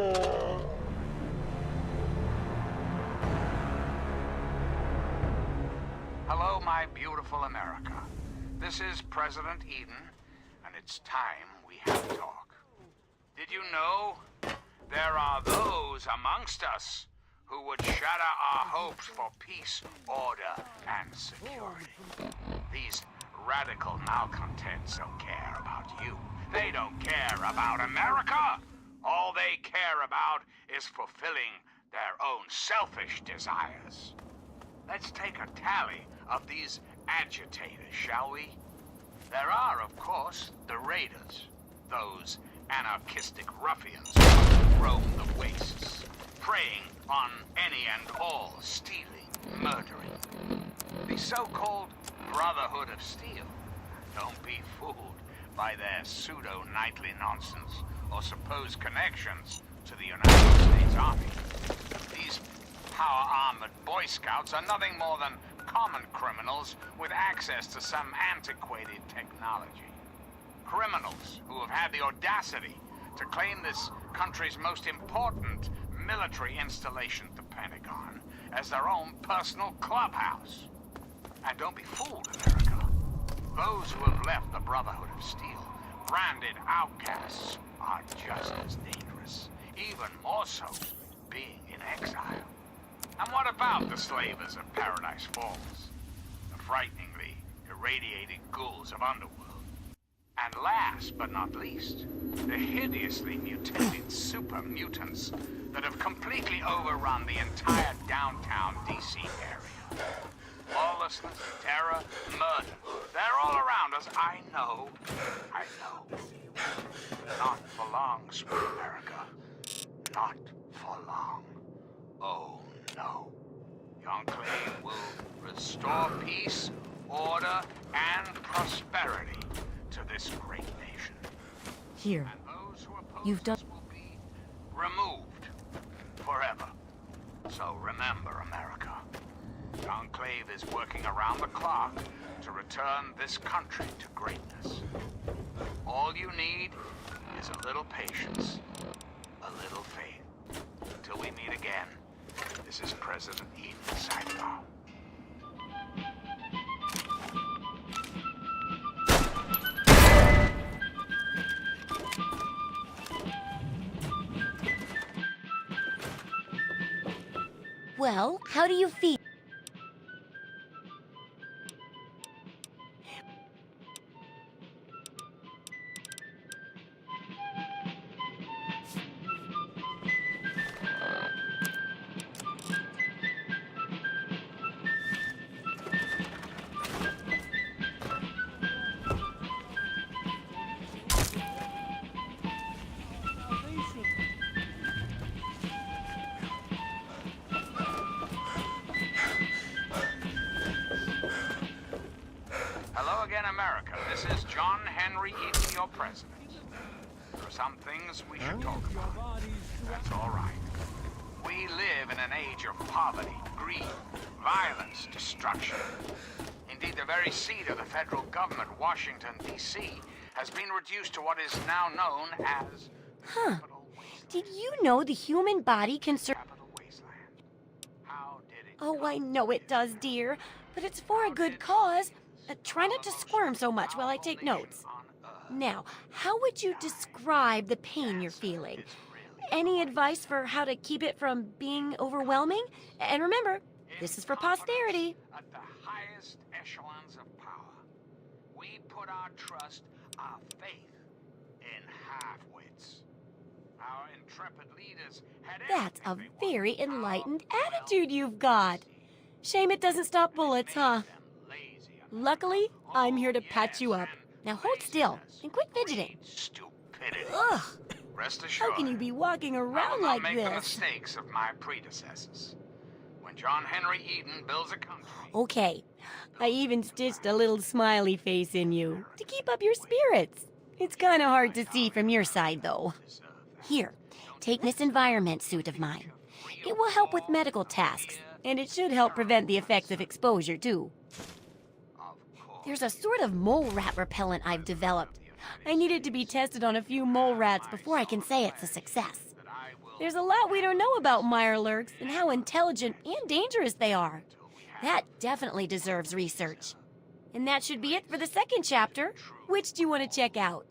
Hello, my beautiful America. This is President Eden, and it's time we have a talk. Did you know there are those amongst us who would shatter our hopes for peace, order, and security? These radical malcontents don't care about you. They don't care about America. All they care about is fulfilling their own selfish desires. Let's take a tally of these agitators, shall we? There are, of course, the raiders, those anarchistic ruffians who roam the wastes, preying on any and all, stealing, murdering. The so-called Brotherhood of Steel. Don't be fooled by their pseudo-knightly nonsense or supposed connections to the United States Army. These power-armored Boy Scouts are nothing more than common criminals with access to some antiquated technology. Criminals who have had the audacity to claim this country's most important military installation, the Pentagon, as their own personal clubhouse. And don't be fooled, America. Those who have left the Brotherhood of Steel, branded outcasts, are just as dangerous, even more so being in exile. And what about the slavers of Paradise Falls? The frighteningly irradiated ghouls of Underworld? And last but not least, the hideously mutated super mutants that have completely overrun the entire downtown DC area. Lawlessness, terror, murder. They're all around us. I know. Not for long, sweet America. Not for long. Oh, no. The Enclave will restore peace, order, and prosperity to this great nation. Here. And those who oppose You've done... us will be removed forever. So remember, America, the Enclave is working around the clock to return this country to greatness. All you need is a little patience, a little faith. Until we meet again, this is President Eden signing off. Well, how do you feel? Hello again, America. This is John Henry Eaton, your president. There are some things we should talk about. That's all right. We live in an age of poverty, greed, violence, destruction. Indeed, the very seat of the federal government, Washington, D.C., has been reduced to what is now known as... Huh. Did you know the human body can serve... Oh, I know it does, dear. But it's for a good cause. Try not to squirm so much while I take notes. Now, how would you describe the pain you're feeling? Any advice for how to keep it from being overwhelming? And remember, this is for posterity. At the highest echelons of power, we put our trust, our faith in half-wits. Our intrepid leaders had That's a very enlightened attitude you've got. Shame it doesn't stop bullets, huh? Luckily, I'm here to patch you up. Now hold still and quit fidgeting. Stupidity. Ugh! Rest assured, How can you be walking around I will like not make the this? mistakes of my predecessors. When John Henry Eaton builds a country... Okay, I even stitched a little smiley face in you to keep up your spirits. It's kind of hard to see from your side, though. Here, take this environment suit of mine. It will help with medical tasks, and it should help prevent the effects of exposure, too. There's a sort of mole rat repellent I've developed. I need it to be tested on a few mole rats before I can say it's a success. There's a lot we don't know about Mirelurks and how intelligent and dangerous they are. That definitely deserves research. And that should be it for the second chapter. Which do you want to check out?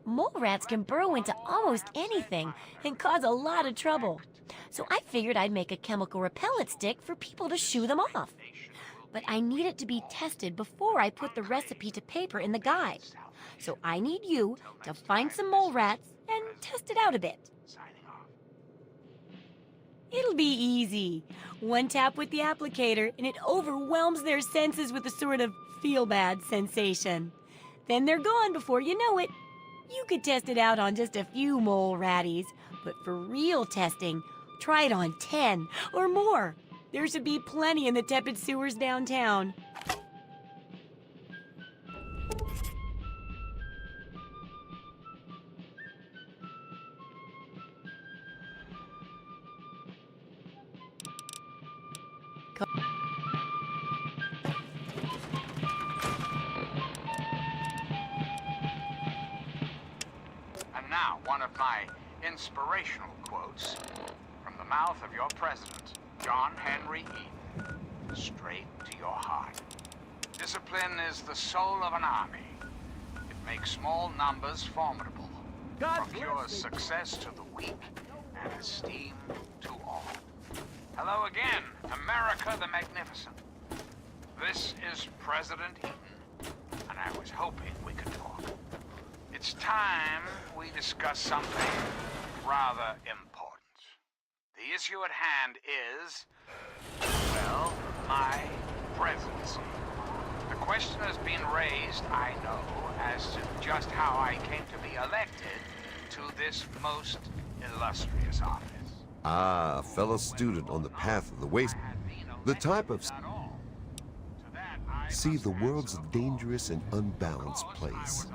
Mole rats can burrow into almost anything and cause a lot of trouble. So I figured I'd make a chemical repellent stick for people to shoo them off. But I need it to be tested before I put the recipe to paper in the guide. So I need you to find some mole rats and test it out a bit. It'll be easy. One tap with the applicator and it overwhelms their senses with a sort of feel-bad sensation. Then they're gone before you know it. You could test it out on just a few mole ratties, but for real testing, try it on 10 or more. There should be plenty in the tepid sewers downtown. And now, one of my inspirational quotes from the mouth of your president, John Henry Eaton, straight to your heart. Discipline is the soul of an army. It makes small numbers formidable, procures success to the weak, and esteem to all. Hello again, America the Magnificent. This is President Eaton, and I was hoping we could talk. It's time we discuss something rather important. The issue at hand is, well, my presidency. The question has been raised, I know, as to just how I came to be elected to this most illustrious office. Ah, a fellow student on the path of the waste. The type of... See, the world's a dangerous and unbalanced place.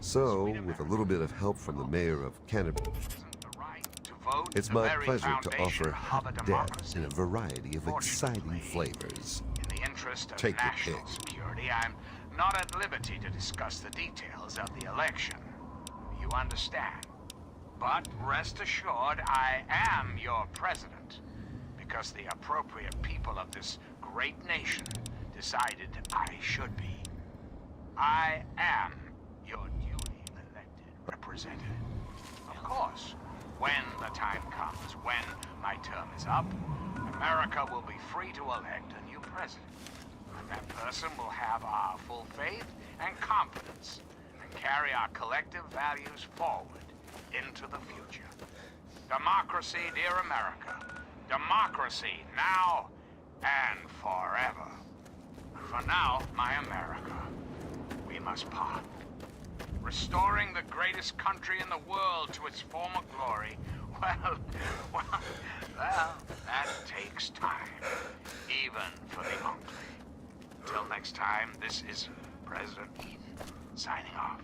So, with a little bit of help from the mayor of Canterbury, it's my pleasure to offer hot death in a variety of exciting flavors. In the interest of Take your national pick. security, I'm not at liberty to discuss the details of the election. You understand? But rest assured, I am your president, because the appropriate people of this great nation decided I should be. I am your duly elected representative. Of course, when the time comes, when my term is up, America will be free to elect a new president. And that person will have our full faith and confidence and carry our collective values forward into the future. Democracy, dear America. Democracy now and forever. For now, my America, we must part. Restoring the greatest country in the world to its former glory, well, that takes time, even for the Enclave. Till next time, this is President Eden, signing off.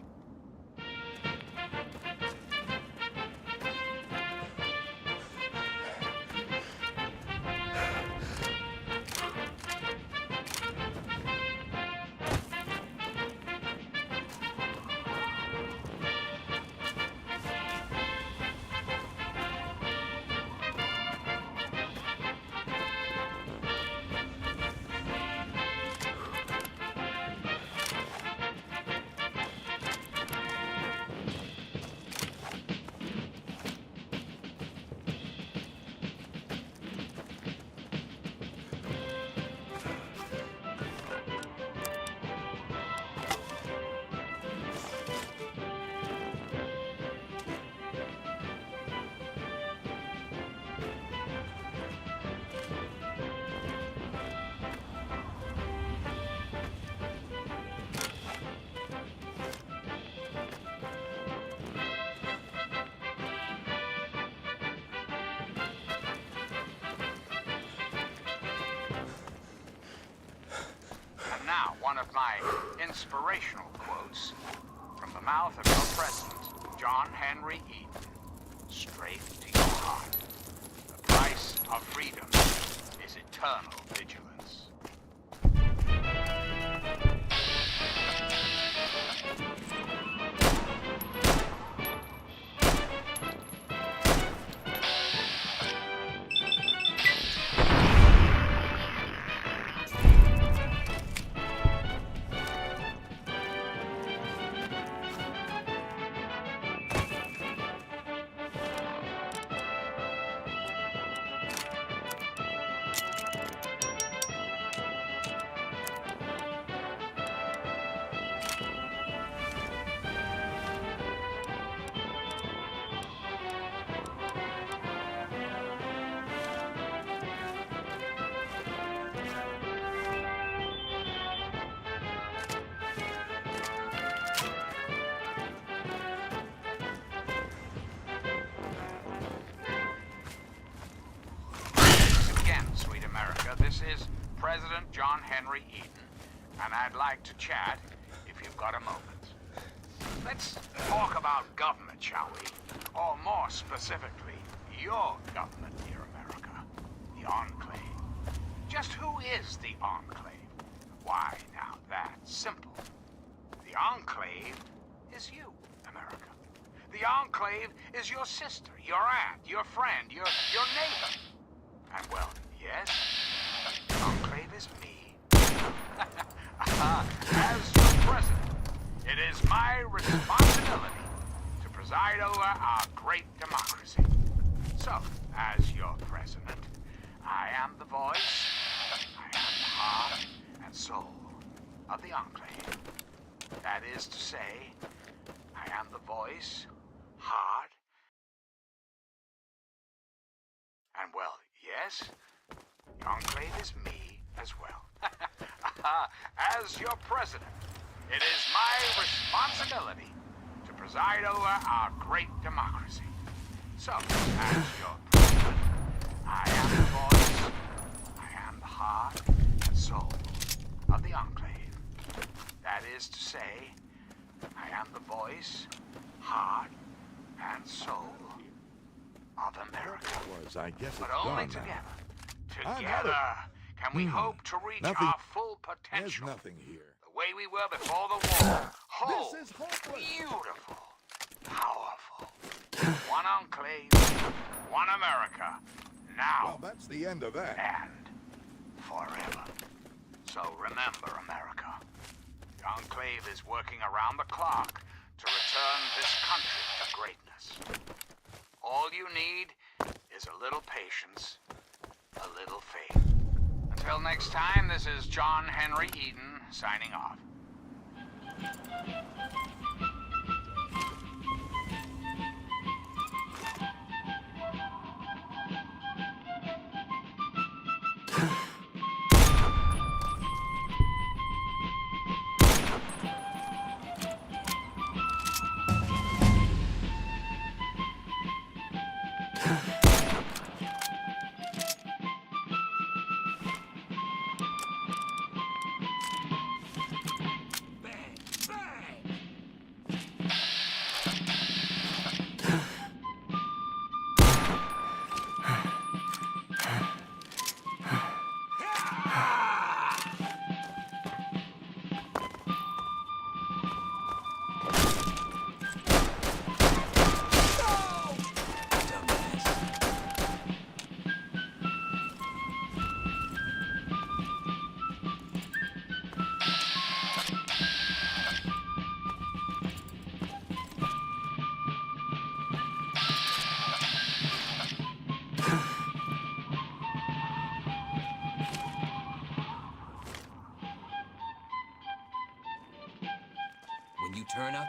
Now, one of my inspirational quotes from the mouth of your president, John Henry Eden, straight to your heart. The price of freedom is eternal vigilance. This is President John Henry Eden, and I'd like to chat if you've got a moment. Let's talk about government, shall we? Or more specifically, your government, dear America, the Enclave. Just who is the Enclave? Why, now that's simple. The Enclave is you, America. The Enclave is your sister, your aunt, your friend, your neighbor. And well, yes, the Enclave is me. As your president, it is my responsibility to preside over our great democracy. So, as your president, I am the voice, I am the heart and soul of the Enclave. That is to say, I am the voice, heart, and well, yes, the Enclave is me as well. As your president, it is my responsibility to preside over our great democracy. So, as your president, I am the voice, I am the heart and soul of the Enclave. That is to say, I am the voice, heart, and soul of America. I guess it's but only gone together. now. Together can we hope to reach Nothing. our full potential. There's nothing here. The way we were before the war. Whole, This is hopeless. beautiful, powerful. One Enclave, one America. Now Well, that's the end of that. and forever. So remember, America, the Enclave is working around the clock to return this country to greatness. All you need is a little patience a little faith. Until next time, this is John Henry Eden signing off. When you turn up,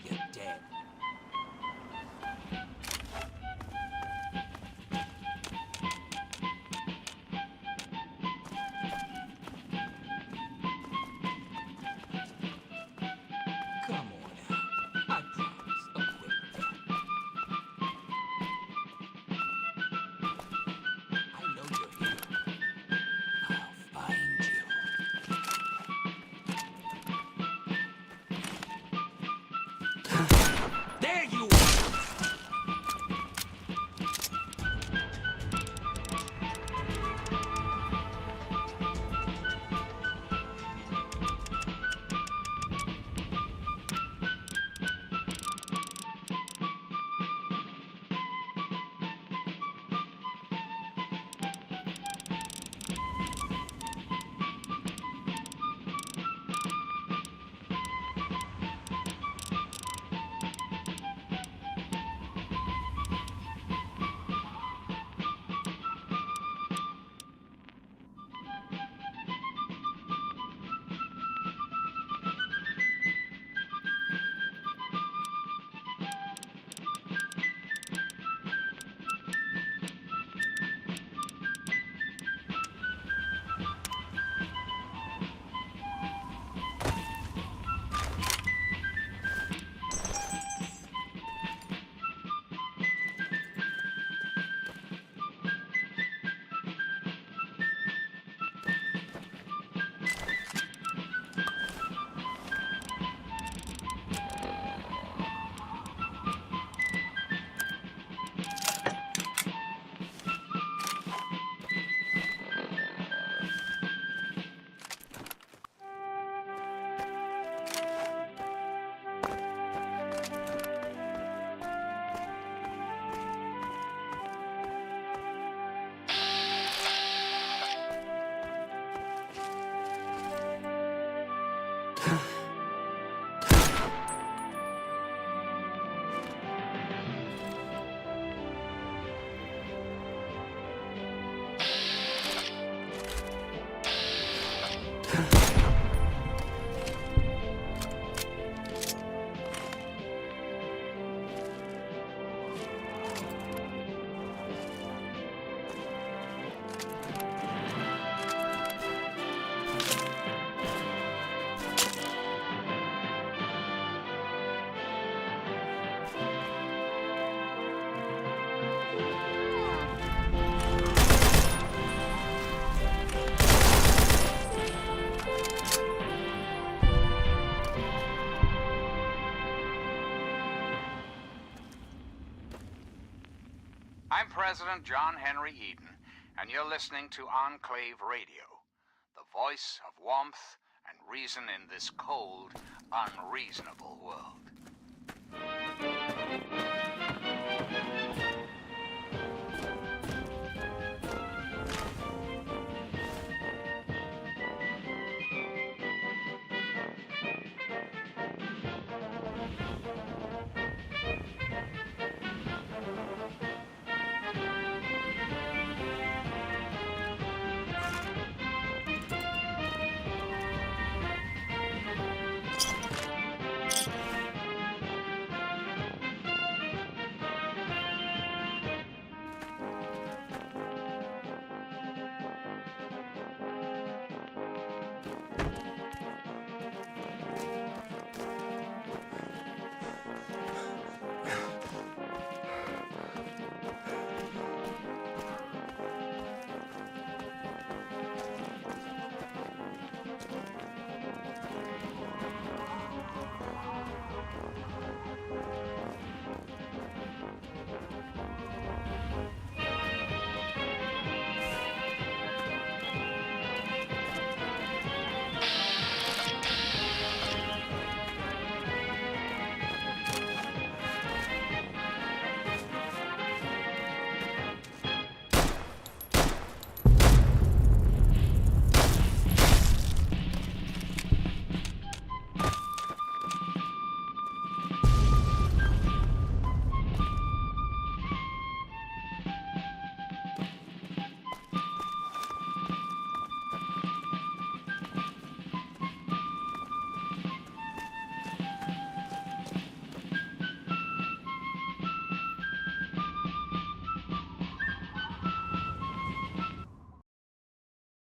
you're dead. Come on out. I promise, a quick cut. I know you're here. I'll find you. There you are! I'm President John Henry Eden, and you're listening to Enclave Radio, the voice of warmth and reason in this cold, unreasonable world.